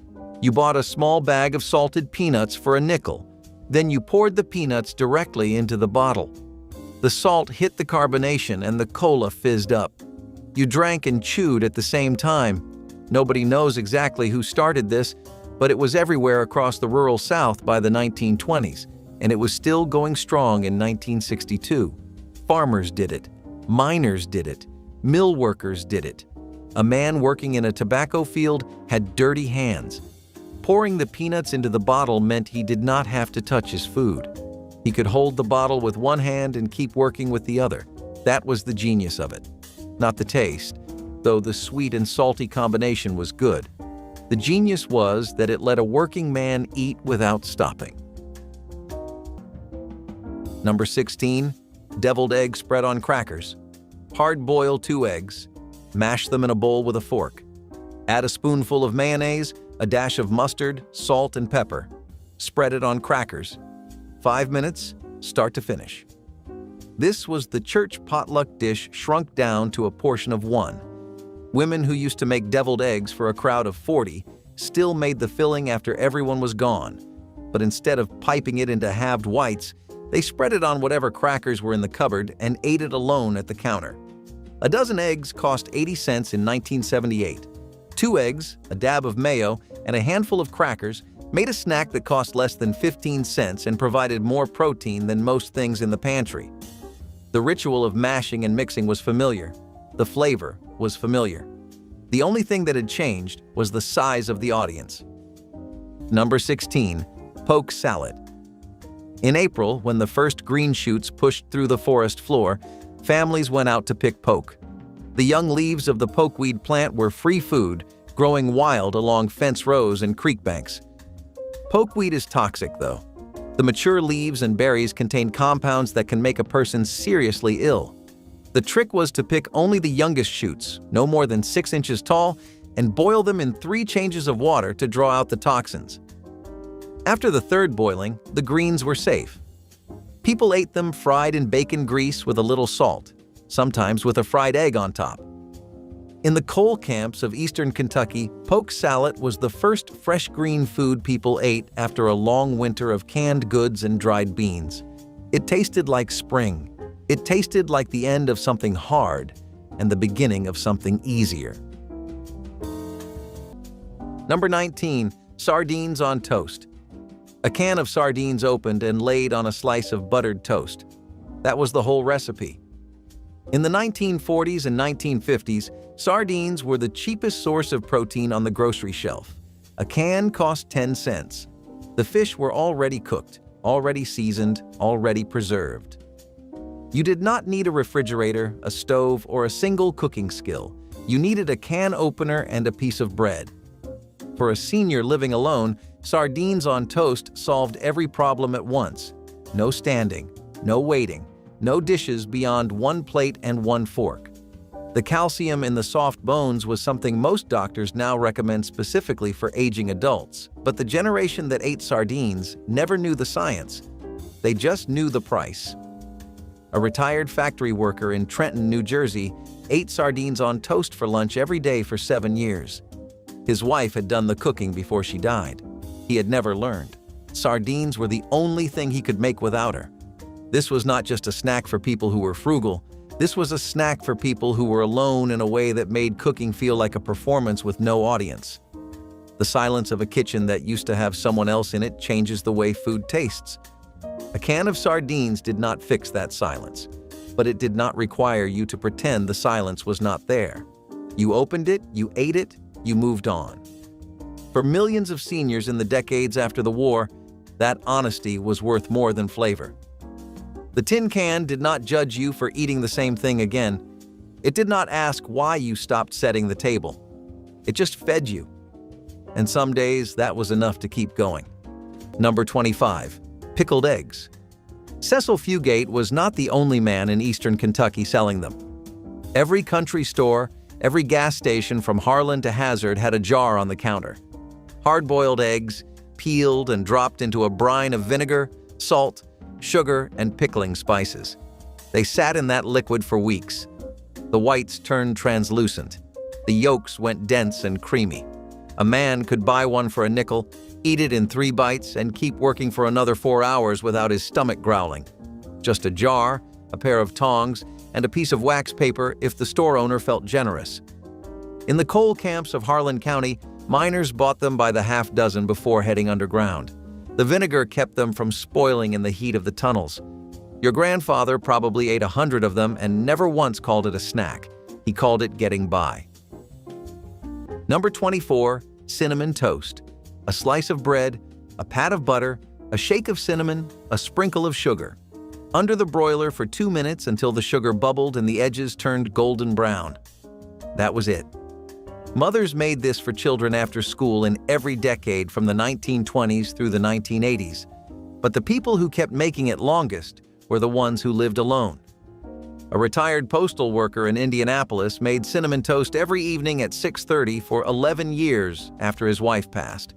You bought a small bag of salted peanuts for a nickel. Then you poured the peanuts directly into the bottle. The salt hit the carbonation and the cola fizzed up. You drank and chewed at the same time. Nobody knows exactly who started this, but it was everywhere across the rural South by the 1920s, and it was still going strong in 1962. Farmers did it. Miners did it. Mill workers did it. A man working in a tobacco field had dirty hands. Pouring the peanuts into the bottle meant he did not have to touch his food. He could hold the bottle with one hand and keep working with the other. That was the genius of it. Not the taste, though the sweet and salty combination was good. The genius was that it let a working man eat without stopping. Number 16. Deviled egg spread on crackers. Hard-boil 2 eggs. Mash them in a bowl with a fork. Add a spoonful of mayonnaise, a dash of mustard, salt, and pepper. Spread it on crackers. 5 minutes, start to finish. This was the church potluck dish shrunk down to a portion of 1. Women who used to make deviled eggs for a crowd of 40 still made the filling after everyone was gone, but instead of piping it into halved whites, they spread it on whatever crackers were in the cupboard and ate it alone at the counter. A dozen eggs cost 80 cents in 1978. 2 eggs, a dab of mayo, and a handful of crackers made a snack that cost less than 15 cents and provided more protein than most things in the pantry. The ritual of mashing and mixing was familiar. The flavor was familiar. The only thing that had changed was the size of the audience. Number 16. Poke salad. In April, when the first green shoots pushed through the forest floor, families went out to pick poke. The young leaves of the pokeweed plant were free food, growing wild along fence rows and creek banks. Pokeweed is toxic, though. The mature leaves and berries contain compounds that can make a person seriously ill. The trick was to pick only the youngest shoots, no more than 6 inches tall, and boil them in 3 changes of water to draw out the toxins. After the 3rd boiling, the greens were safe. People ate them fried in bacon grease with a little salt, sometimes with a fried egg on top. In the coal camps of eastern Kentucky, poke salad was the first fresh green food people ate after a long winter of canned goods and dried beans. It tasted like spring. It tasted like the end of something hard and the beginning of something easier. Number 19. Sardines on toast. A can of sardines opened and laid on a slice of buttered toast. That was the whole recipe. In the 1940s and 1950s, sardines were the cheapest source of protein on the grocery shelf. A can cost 10 cents. The fish were already cooked, already seasoned, already preserved. You did not need a refrigerator, a stove, or a single cooking skill. You needed a can opener and a piece of bread. For a senior living alone, sardines on toast solved every problem at once. No standing, no waiting, no dishes beyond 1 plate and 1 fork. The calcium in the soft bones was something most doctors now recommend specifically for aging adults, but the generation that ate sardines never knew the science. They just knew the price. A retired factory worker in Trenton, New Jersey, ate sardines on toast for lunch every day for 7 years. His wife had done the cooking before she died. He had never learned. Sardines were the only thing he could make without her. This was not just a snack for people who were frugal. This was a snack for people who were alone in a way that made cooking feel like a performance with no audience. The silence of a kitchen that used to have someone else in it changes the way food tastes. A can of sardines did not fix that silence, but it did not require you to pretend the silence was not there. You opened it, you ate it, you moved on. For millions of seniors in the decades after the war, that honesty was worth more than flavor. The tin can did not judge you for eating the same thing again. It did not ask why you stopped setting the table. It just fed you. And some days, that was enough to keep going. Number 25. Pickled eggs. Cecil Fugate was not the only man in eastern Kentucky selling them. Every country store, every gas station from Harlan to Hazard had a jar on the counter. Hard-boiled eggs, peeled and dropped into a brine of vinegar, salt, sugar, and pickling spices. They sat in that liquid for weeks. The whites turned translucent. The yolks went dense and creamy. A man could buy one for a nickel, eat it in 3 bites, and keep working for another 4 hours without his stomach growling. Just a jar, a pair of tongs, and a piece of wax paper if the store owner felt generous. In the coal camps of Harlan County, miners bought them by the half dozen before heading underground. The vinegar kept them from spoiling in the heat of the tunnels. Your grandfather probably ate 100 of them and never once called it a snack. He called it getting by. Number 24. Cinnamon toast. A slice of bread, a pat of butter, a shake of cinnamon, a sprinkle of sugar. Under the broiler for 2 minutes until the sugar bubbled and the edges turned golden brown. That was it. Mothers made this for children after school in every decade from the 1920s through the 1980s. But the people who kept making it longest were the ones who lived alone. A retired postal worker in Indianapolis made cinnamon toast every evening at 6:30 for 11 years after his wife passed.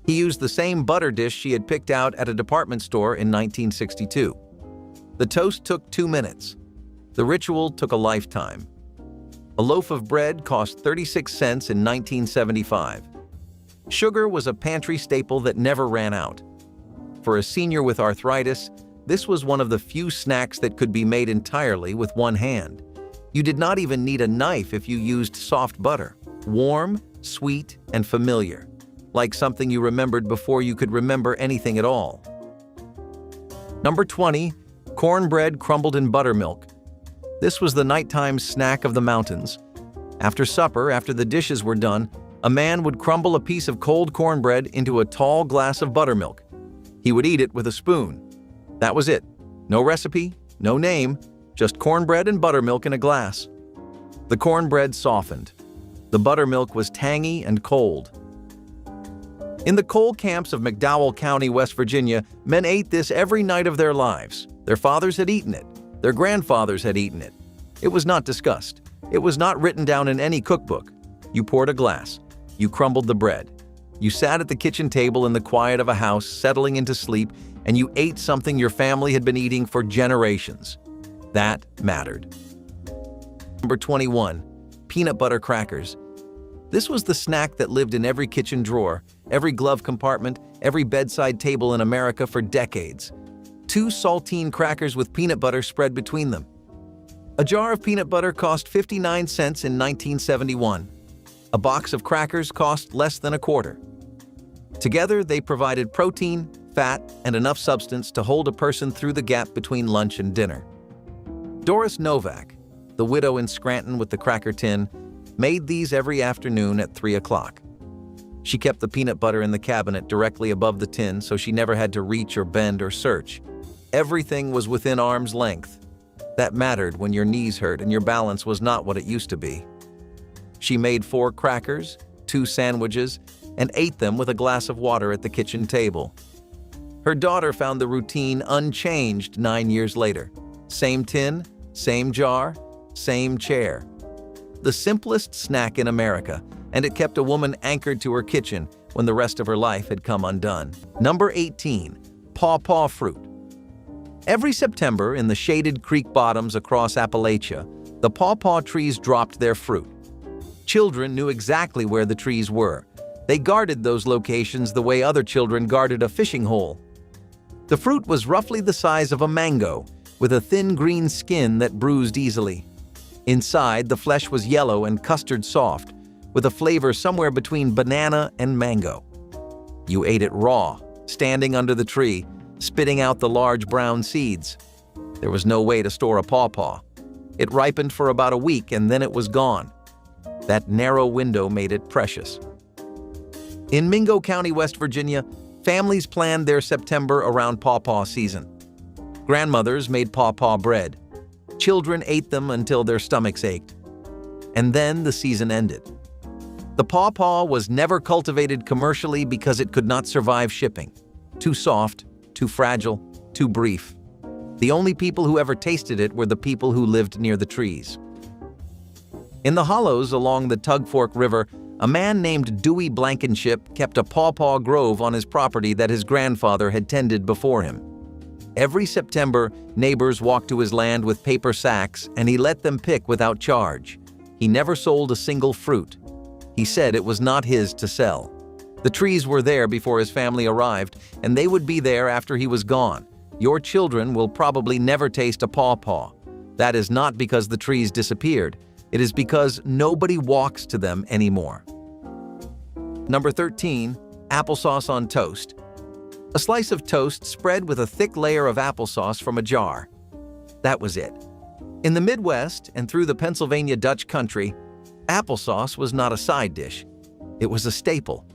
He used the same butter dish she had picked out at a department store in 1962. The toast took 2 minutes. The ritual took a lifetime. A loaf of bread cost 36 cents in 1975. Sugar was a pantry staple that never ran out. For a senior with arthritis, this was one of the few snacks that could be made entirely with one hand. You did not even need a knife if you used soft butter. Warm, sweet, and familiar. Like something you remembered before you could remember anything at all. Number 20. Cornbread crumbled in buttermilk. This was the nighttime snack of the mountains. After supper, after the dishes were done, a man would crumble a piece of cold cornbread into a tall glass of buttermilk. He would eat it with a spoon. That was it. No recipe, no name, just cornbread and buttermilk in a glass. The cornbread softened. The buttermilk was tangy and cold. In the coal camps of McDowell County, West Virginia, men ate this every night of their lives. Their fathers had eaten it. Their grandfathers had eaten it. It was not discussed. It was not written down in any cookbook. You poured a glass. You crumbled the bread. You sat at the kitchen table in the quiet of a house, settling into sleep, and you ate something your family had been eating for generations. That mattered. Number 21. Peanut butter crackers. This was the snack that lived in every kitchen drawer, every glove compartment, every bedside table in America for decades. 2 saltine crackers with peanut butter spread between them. A jar of peanut butter cost 59 cents in 1971. A box of crackers cost less than a quarter. Together, they provided protein, fat, and enough substance to hold a person through the gap between lunch and dinner. Doris Novak, the widow in Scranton with the cracker tin, made these every afternoon at 3 o'clock. She kept the peanut butter in the cabinet directly above the tin so she never had to reach or bend or search. Everything was within arm's length. That mattered when your knees hurt and your balance was not what it used to be. She made 4 crackers, 2 sandwiches, and ate them with a glass of water at the kitchen table. Her daughter found the routine unchanged 9 years later. Same tin, same jar, same chair. The simplest snack in America, and it kept a woman anchored to her kitchen when the rest of her life had come undone. Number 18. Pawpaw fruit. Every September, in the shaded creek bottoms across Appalachia, the pawpaw trees dropped their fruit. Children knew exactly where the trees were. They guarded those locations the way other children guarded a fishing hole. The fruit was roughly the size of a mango, with a thin green skin that bruised easily. Inside, the flesh was yellow and custard soft, with a flavor somewhere between banana and mango. You ate it raw, standing under the tree, spitting out the large brown seeds. There was no way to store a pawpaw. It ripened for about a week and then it was gone. That narrow window made it precious. In Mingo County, West Virginia, families planned their September around pawpaw season. Grandmothers made pawpaw bread. Children ate them until their stomachs ached. And then the season ended. The pawpaw was never cultivated commercially because it could not survive shipping. Too soft, too fragile, too brief. The only people who ever tasted it were the people who lived near the trees. In the hollows along the Tug Fork River, a man named Dewey Blankenship kept a pawpaw grove on his property that his grandfather had tended before him. Every September, neighbors walked to his land with paper sacks, and he let them pick without charge. He never sold a single fruit. He said it was not his to sell. The trees were there before his family arrived, and they would be there after he was gone. Your children will probably never taste a pawpaw. That is not because the trees disappeared. It is because nobody walks to them anymore. Number 13. Applesauce on toast. A slice of toast spread with a thick layer of applesauce from a jar. That was it. In the Midwest and through the Pennsylvania Dutch country, applesauce was not a side dish. It was a staple.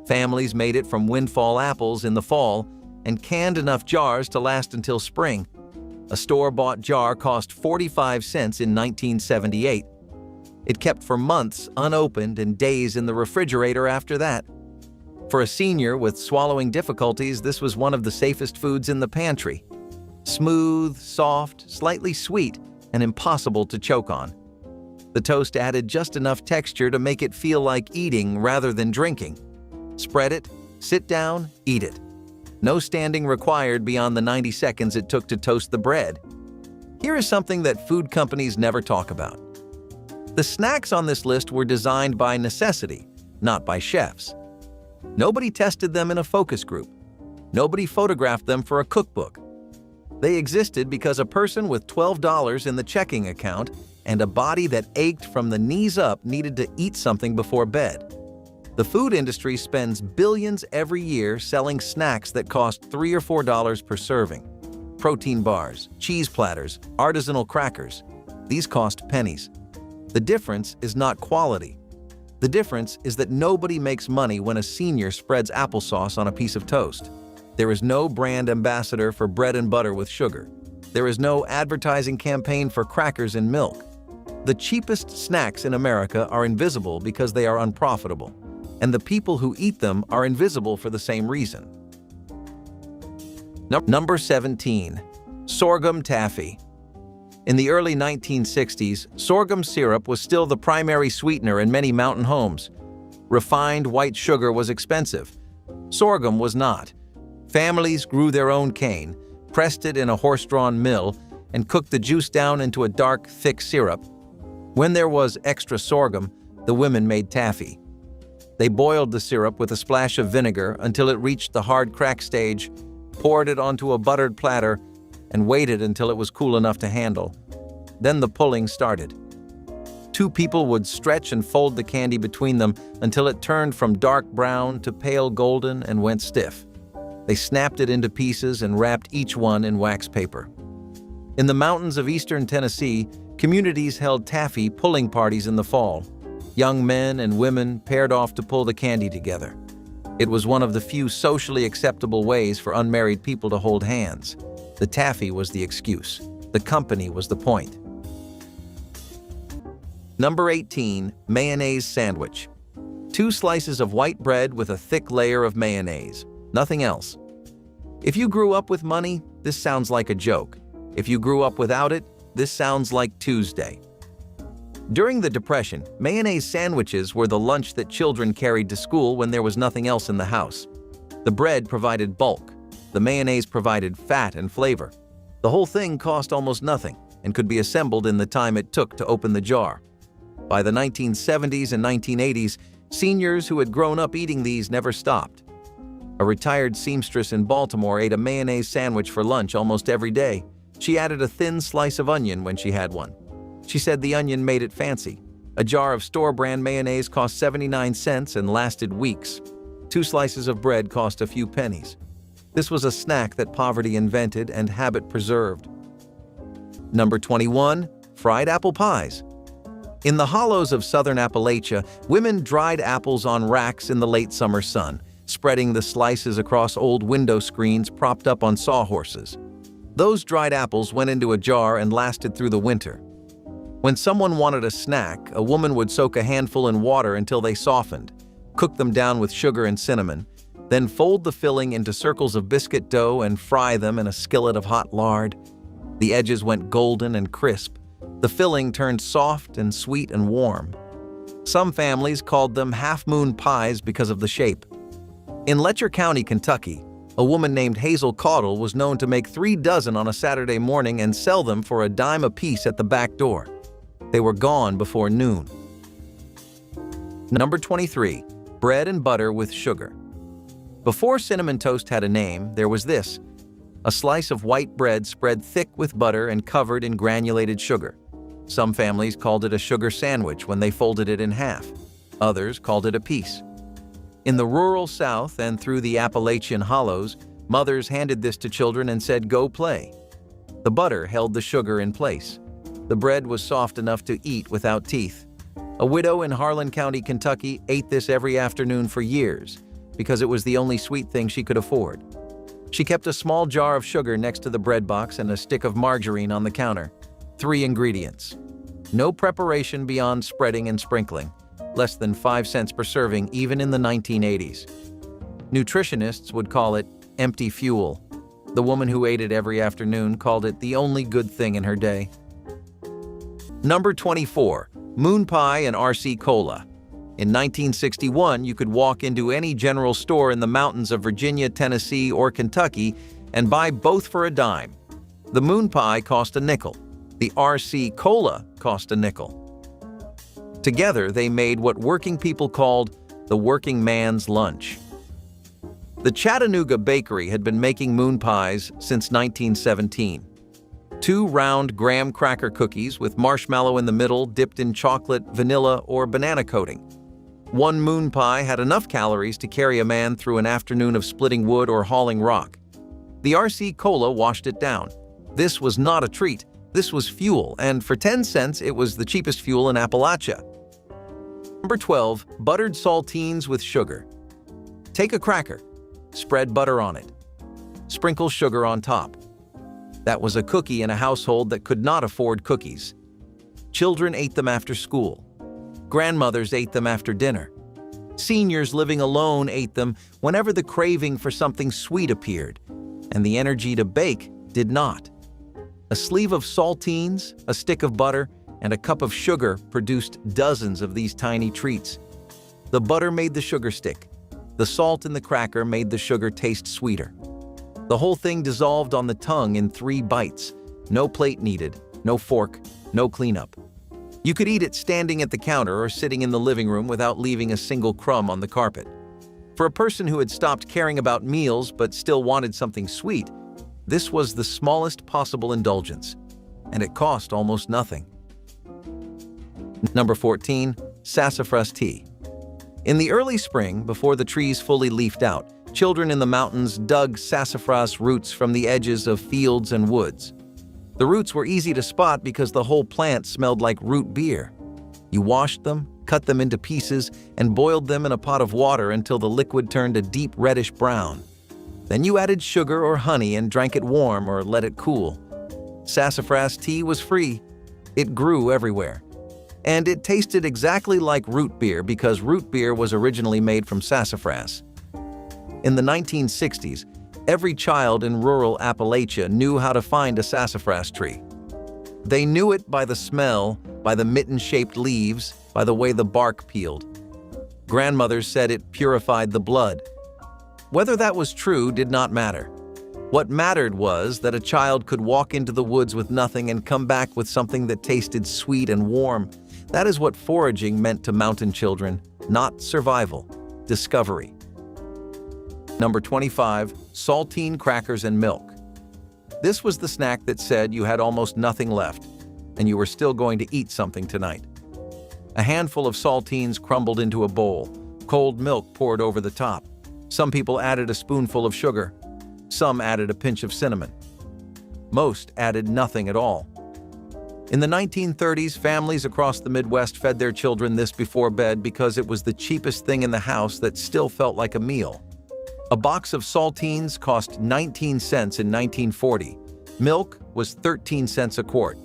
Families made it from windfall apples in the fall and canned enough jars to last until spring. A store-bought jar cost 45 cents in 1978. It kept for months unopened and days in the refrigerator after that. For a senior with swallowing difficulties, this was one of the safest foods in the pantry. Smooth, soft, slightly sweet, and impossible to choke on. The toast added just enough texture to make it feel like eating rather than drinking. Spread it, sit down, eat it. No standing required beyond the 90 seconds it took to toast the bread. Here is something that food companies never talk about. The snacks on this list were designed by necessity, not by chefs. Nobody tested them in a focus group. Nobody photographed them for a cookbook. They existed because a person with $12 in the checking account and a body that ached from the knees up needed to eat something before bed. The food industry spends billions every year selling snacks that cost $3 or $4 per serving. Protein bars, cheese platters, artisanal crackers. These cost pennies. The difference is not quality. The difference is that nobody makes money when a senior spreads applesauce on a piece of toast. There is no brand ambassador for bread and butter with sugar. There is no advertising campaign for crackers and milk. The cheapest snacks in America are invisible because they are unprofitable. and the people who eat them are invisible for the same reason. Number 17. Sorghum taffy. In the early 1960s, sorghum syrup was still the primary sweetener in many mountain homes. Refined white sugar was expensive. Sorghum was not. Families grew their own cane, pressed it in a horse-drawn mill, and cooked the juice down into a dark, thick syrup. When there was extra sorghum, the women made taffy. They boiled the syrup with a splash of vinegar until it reached the hard crack stage, poured it onto a buttered platter, and waited until it was cool enough to handle. Then the pulling started. Two people would stretch and fold the candy between them until it turned from dark brown to pale golden and went stiff. They snapped it into pieces and wrapped each one in wax paper. In the mountains of eastern Tennessee, communities held taffy pulling parties in the fall. Young men and women paired off to pull the candy together. It was one of the few socially acceptable ways for unmarried people to hold hands. The taffy was the excuse. The company was the point. Number 18. Mayonnaise sandwich. 2 slices of white bread with a thick layer of mayonnaise. Nothing else. If you grew up with money, this sounds like a joke. If you grew up without it, this sounds like Tuesday. During the Depression, mayonnaise sandwiches were the lunch that children carried to school when there was nothing else in the house. The bread provided bulk. The mayonnaise provided fat and flavor. The whole thing cost almost nothing and could be assembled in the time it took to open the jar. By the 1970s and 1980s, seniors who had grown up eating these never stopped. A retired seamstress in Baltimore ate a mayonnaise sandwich for lunch almost every day. She added a thin slice of onion when she had one. She said the onion made it fancy. A jar of store-brand mayonnaise cost 79 cents and lasted weeks. 2 slices of bread cost a few pennies. This was a snack that poverty invented and habit preserved. Number 21. Fried apple pies. In the hollows of southern Appalachia, women dried apples on racks in the late summer sun, spreading the slices across old window screens propped up on sawhorses. Those dried apples went into a jar and lasted through the winter. When someone wanted a snack, a woman would soak a handful in water until they softened, cook them down with sugar and cinnamon, then fold the filling into circles of biscuit dough and fry them in a skillet of hot lard. The edges went golden and crisp. The filling turned soft and sweet and warm. Some families called them half-moon pies because of the shape. In Letcher County, Kentucky, a woman named Hazel Caudle was known to make 3 dozen on a Saturday morning and sell them for a dime apiece at the back door. They were gone before noon. Number 23. Bread and butter with sugar. Before cinnamon toast had a name, there was this: a slice of white bread spread thick with butter and covered in granulated sugar. Some families called it a sugar sandwich when they folded it in half. Others called it a piece. In the rural South and through the Appalachian hollows, mothers handed this to children and said, "Go play." The butter held the sugar in place. The bread was soft enough to eat without teeth. A widow in Harlan County, Kentucky, ate this every afternoon for years because it was the only sweet thing she could afford. She kept a small jar of sugar next to the bread box and a stick of margarine on the counter. 3 ingredients. No preparation beyond spreading and sprinkling. Less than 5 cents per serving even in the 1980s. Nutritionists would call it empty fuel. The woman who ate it every afternoon called it the only good thing in her day. Number 24. Moon pie and RC Cola. In 1961, you could walk into any general store in the mountains of Virginia, Tennessee, or Kentucky and buy both for a dime. The moon pie cost a nickel. The RC Cola cost a nickel. Together, they made what working people called the working man's lunch. The Chattanooga Bakery had been making moon pies since 1917. 2 round graham cracker cookies with marshmallow in the middle dipped in chocolate, vanilla, or banana coating. 1 moon pie had enough calories to carry a man through an afternoon of splitting wood or hauling rock. The RC Cola washed it down. This was not a treat. This was fuel, and for 10 cents, it was the cheapest fuel in Appalachia. Number 12. Buttered saltines with sugar. Take a cracker. Spread butter on it. Sprinkle sugar on top. That was a cookie in a household that could not afford cookies. Children ate them after school. Grandmothers ate them after dinner. Seniors living alone ate them whenever the craving for something sweet appeared, and the energy to bake did not. A sleeve of saltines, a stick of butter, and a cup of sugar produced dozens of these tiny treats. The butter made the sugar stick. The salt in the cracker made the sugar taste sweeter. The whole thing dissolved on the tongue in 3 bites. No plate needed, no fork, no cleanup. You could eat it standing at the counter or sitting in the living room without leaving a single crumb on the carpet. For a person who had stopped caring about meals but still wanted something sweet, this was the smallest possible indulgence, and it cost almost nothing. Number 14. Sassafras tea. In the early spring, before the trees fully leafed out, children in the mountains dug sassafras roots from the edges of fields and woods. The roots were easy to spot because the whole plant smelled like root beer. You washed them, cut them into pieces, and boiled them in a pot of water until the liquid turned a deep reddish brown. Then you added sugar or honey and drank it warm or let it cool. Sassafras tea was free. It grew everywhere. And it tasted exactly like root beer because root beer was originally made from sassafras. In the 1960s, every child in rural Appalachia knew how to find a sassafras tree. They knew it by the smell, by the mitten-shaped leaves, by the way the bark peeled. Grandmothers said it purified the blood. Whether that was true did not matter. What mattered was that a child could walk into the woods with nothing and come back with something that tasted sweet and warm. That is what foraging meant to mountain children, not survival, discovery. Number 25. Saltine crackers and milk. This was the snack that said you had almost nothing left, and you were still going to eat something tonight. A handful of saltines crumbled into a bowl, cold milk poured over the top. Some people added a spoonful of sugar. Some added a pinch of cinnamon. Most added nothing at all. In the 1930s, families across the Midwest fed their children this before bed because it was the cheapest thing in the house that still felt like a meal. A box of saltines cost 19 cents in 1940. Milk was 13 cents a quart.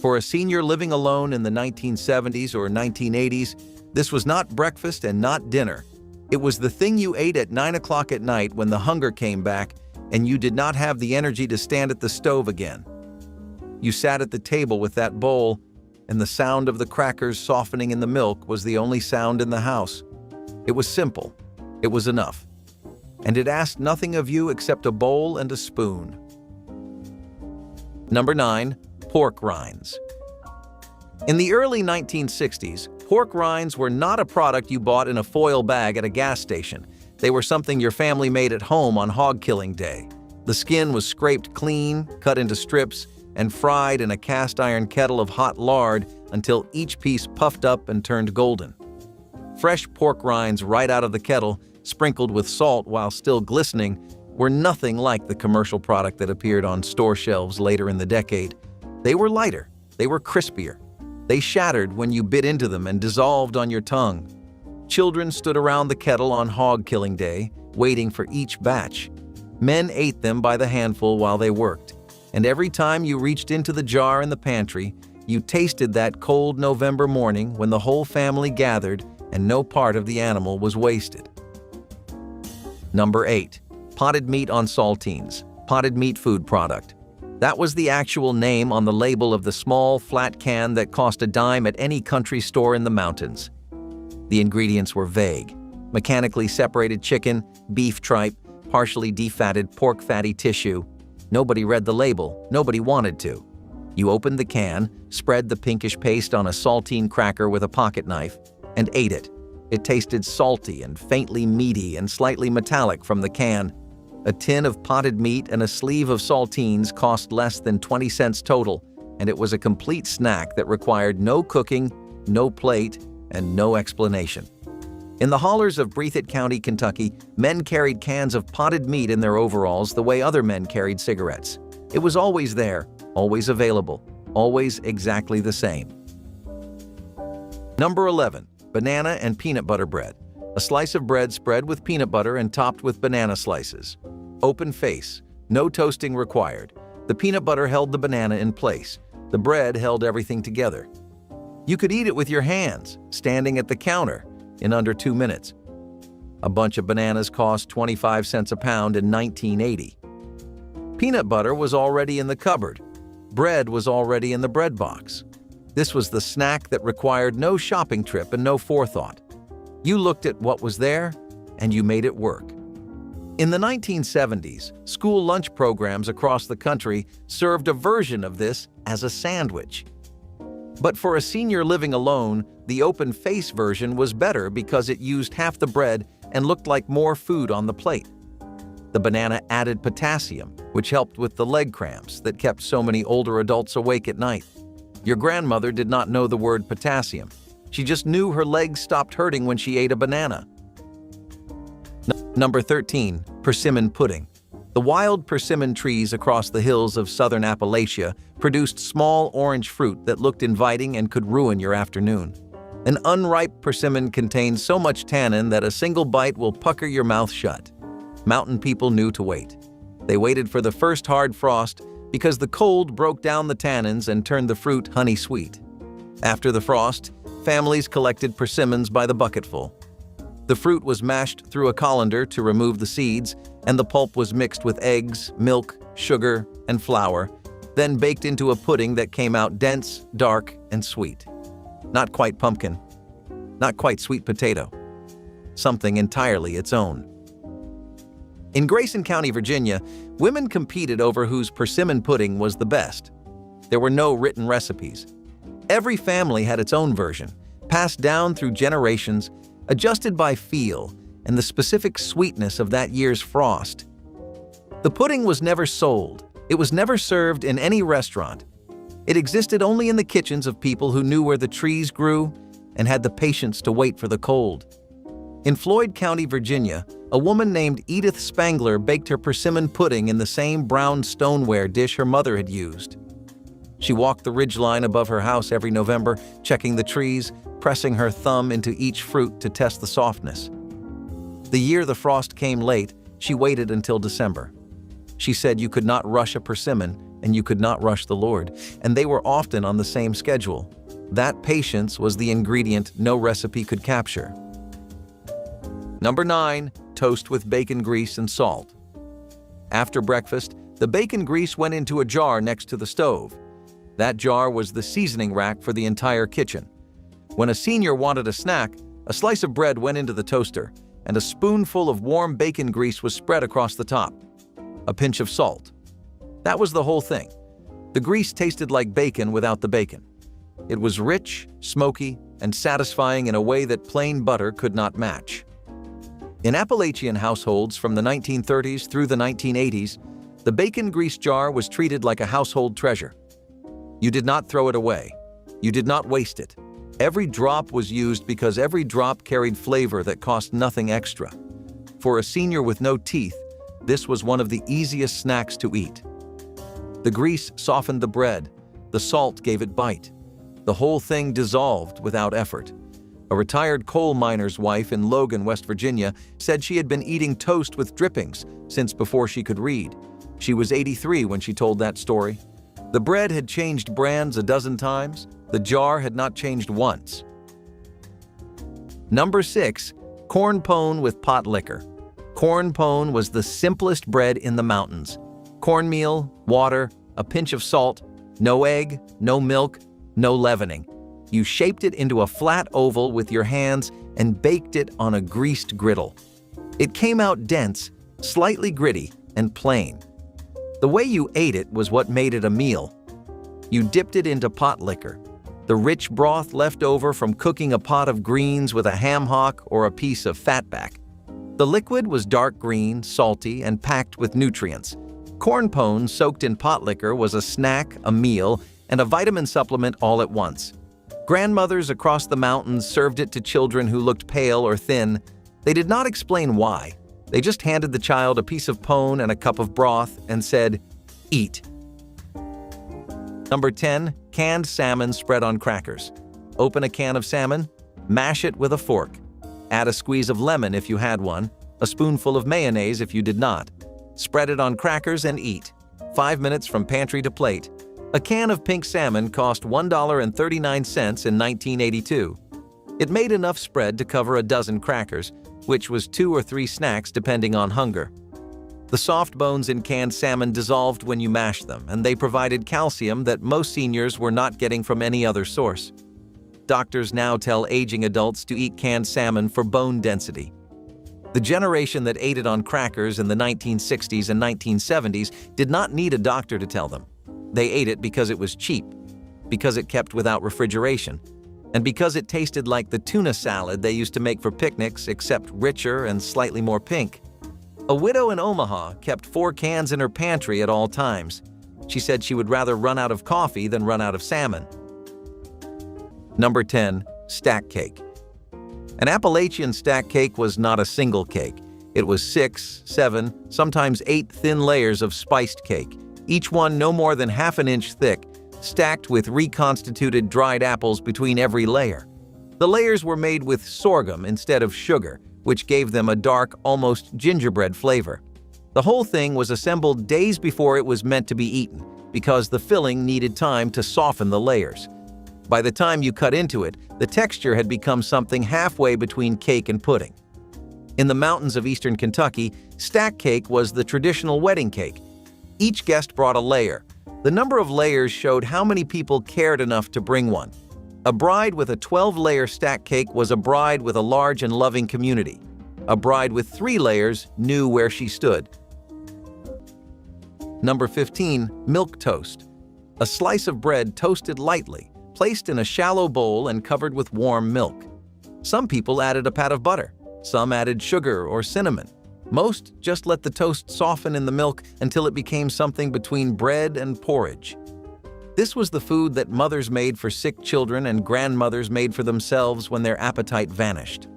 For a senior living alone in the 1970s or 1980s, this was not breakfast and not dinner. It was the thing you ate at 9 o'clock at night when the hunger came back and you did not have the energy to stand at the stove again. You sat at the table with that bowl, and the sound of the crackers softening in the milk was the only sound in the house. It was simple. It was enough. And it asked nothing of you except a bowl and a spoon. Number 9. Pork rinds. In the early 1960s, pork rinds were not a product you bought in a foil bag at a gas station. They were something your family made at home on hog killing day. The skin was scraped clean, cut into strips, and fried in a cast iron kettle of hot lard until each piece puffed up and turned golden. Fresh pork rinds right out of the kettle, sprinkled with salt while still glistening, were nothing like the commercial product that appeared on store shelves later in the decade. They were lighter, they were crispier. They shattered when you bit into them and dissolved on your tongue. Children stood around the kettle on hog killing day, waiting for each batch. Men ate them by the handful while they worked. And every time you reached into the jar in the pantry, you tasted that cold November morning when the whole family gathered and no part of the animal was wasted. Number 8. Potted meat on saltines. Potted meat food product. That was the actual name on the label of the small, flat can that cost a dime at any country store in the mountains. The ingredients were vague. Mechanically separated chicken, beef tripe, partially defatted pork fatty tissue. Nobody read the label. Nobody wanted to. You opened the can, spread the pinkish paste on a saltine cracker with a pocket knife, and ate it. It tasted salty and faintly meaty and slightly metallic from the can. A tin of potted meat and a sleeve of saltines cost less than 20 cents total, and it was a complete snack that required no cooking, no plate, and no explanation. In the hollers of Breathitt County, Kentucky, men carried cans of potted meat in their overalls the way other men carried cigarettes. It was always there, always available, always exactly the same. Number 11. Banana and peanut butter bread. A slice of bread spread with peanut butter and topped with banana slices. Open face, no toasting required. The peanut butter held the banana in place. The bread held everything together. You could eat it with your hands, standing at the counter, in under 2 minutes. A bunch of bananas cost 25 cents a pound in 1980. Peanut butter was already in the cupboard. Bread was already in the bread box. This was the snack that required no shopping trip and no forethought. You looked at what was there, and you made it work. In the 1970s, school lunch programs across the country served a version of this as a sandwich. But for a senior living alone, the open-face version was better because it used half the bread and looked like more food on the plate. The banana added potassium, which helped with the leg cramps that kept so many older adults awake at night. Your grandmother did not know the word potassium. She just knew her legs stopped hurting when she ate a banana. Number 13, persimmon pudding. The wild persimmon trees across the hills of southern Appalachia produced small orange fruit that looked inviting and could ruin your afternoon. An unripe persimmon contains so much tannin that a single bite will pucker your mouth shut. Mountain people knew to wait. They waited for the first hard frost because the cold broke down the tannins and turned the fruit honey sweet. After the frost, families collected persimmons by the bucketful. The fruit was mashed through a colander to remove the seeds, and the pulp was mixed with eggs, milk, sugar, and flour, then baked into a pudding that came out dense, dark, and sweet. Not quite pumpkin, not quite sweet potato. Something entirely its own. In Grayson County, Virginia, women competed over whose persimmon pudding was the best. There were no written recipes. Every family had its own version, passed down through generations, adjusted by feel and the specific sweetness of that year's frost. The pudding was never sold. It was never served in any restaurant. It existed only in the kitchens of people who knew where the trees grew and had the patience to wait for the cold. In Floyd County, Virginia, a woman named Edith Spangler baked her persimmon pudding in the same brown stoneware dish her mother had used. She walked the ridgeline above her house every November, checking the trees, pressing her thumb into each fruit to test the softness. The year the frost came late, she waited until December. She said you could not rush a persimmon and you could not rush the Lord, and they were often on the same schedule. That patience was the ingredient no recipe could capture. Number 9, toast with bacon grease and salt. After breakfast, the bacon grease went into a jar next to the stove. That jar was the seasoning rack for the entire kitchen. When a senior wanted a snack, a slice of bread went into the toaster, and a spoonful of warm bacon grease was spread across the top. A pinch of salt. That was the whole thing. The grease tasted like bacon without the bacon. It was rich, smoky, and satisfying in a way that plain butter could not match. In Appalachian households from the 1930s through the 1980s, the bacon grease jar was treated like a household treasure. You did not throw it away. You did not waste it. Every drop was used because every drop carried flavor that cost nothing extra. For a senior with no teeth, this was one of the easiest snacks to eat. The grease softened the bread. The salt gave it bite. The whole thing dissolved without effort. A retired coal miner's wife in Logan, West Virginia, said she had been eating toast with drippings since before she could read. She was 83 when she told that story. The bread had changed brands a dozen times. The jar had not changed once. Number 6, corn pone with pot liquor. Corn pone was the simplest bread in the mountains. Cornmeal, water, a pinch of salt, no egg, no milk, no leavening. You shaped it into a flat oval with your hands and baked it on a greased griddle. It came out dense, slightly gritty, and plain. The way you ate it was what made it a meal. You dipped it into pot liquor, the rich broth left over from cooking a pot of greens with a ham hock or a piece of fatback. The liquid was dark green, salty, and packed with nutrients. Corn pone soaked in pot liquor was a snack, a meal, and a vitamin supplement all at once. Grandmothers across the mountains served it to children who looked pale or thin. They did not explain why. They just handed the child a piece of pone and a cup of broth and said, "Eat." Number 10, canned salmon spread on crackers. Open a can of salmon, mash it with a fork. Add a squeeze of lemon if you had one, a spoonful of mayonnaise if you did not. Spread it on crackers and eat. 5 minutes from pantry to plate. A can of pink salmon cost $1.39 in 1982. It made enough spread to cover a dozen crackers, which was 2 or 3 snacks depending on hunger. The soft bones in canned salmon dissolved when you mashed them, and they provided calcium that most seniors were not getting from any other source. Doctors now tell aging adults to eat canned salmon for bone density. The generation that ate it on crackers in the 1960s and 1970s did not need a doctor to tell them. They ate it because it was cheap, because it kept without refrigeration, and because it tasted like the tuna salad they used to make for picnics, except richer and slightly more pink. A widow in Omaha kept 4 cans in her pantry at all times. She said she would rather run out of coffee than run out of salmon. Number 10. Stack cake. An Appalachian stack cake was not a single cake. It was 6, 7, sometimes 8 thin layers of spiced cake, each one no more than half an inch thick, stacked with reconstituted dried apples between every layer. The layers were made with sorghum instead of sugar, which gave them a dark, almost gingerbread flavor. The whole thing was assembled days before it was meant to be eaten, because the filling needed time to soften the layers. By the time you cut into it, the texture had become something halfway between cake and pudding. In the mountains of eastern Kentucky, stack cake was the traditional wedding cake. Each guest brought a layer. The number of layers showed how many people cared enough to bring one. A bride with a 12-layer stack cake was a bride with a large and loving community. A bride with 3 layers knew where she stood. Number 15. Milk toast. A slice of bread toasted lightly, placed in a shallow bowl and covered with warm milk. Some people added a pat of butter. Some added sugar or cinnamon. Most just let the toast soften in the milk until it became something between bread and porridge. This was the food that mothers made for sick children and grandmothers made for themselves when their appetite vanished.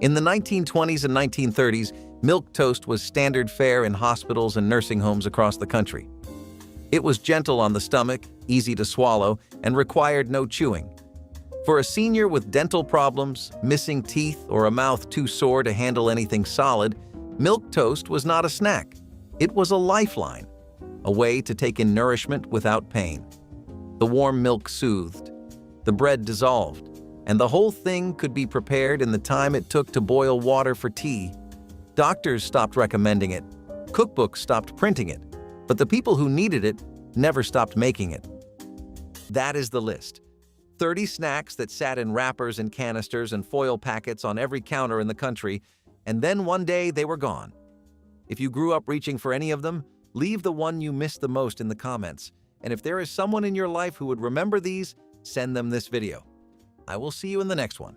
In the 1920s and 1930s, milk toast was standard fare in hospitals and nursing homes across the country. It was gentle on the stomach, easy to swallow, and required no chewing. For a senior with dental problems, missing teeth, or a mouth too sore to handle anything solid, milk toast was not a snack. It was a lifeline, a way to take in nourishment without pain. The warm milk soothed, the bread dissolved, and the whole thing could be prepared in the time it took to boil water for tea. Doctors stopped recommending it, cookbooks stopped printing it, but the people who needed it never stopped making it. That is the list. 30 snacks that sat in wrappers and canisters and foil packets on every counter in the country, and then one day they were gone. If you grew up reaching for any of them, leave the one you missed the most in the comments. And if there is someone in your life who would remember these, send them this video. I will see you in the next one.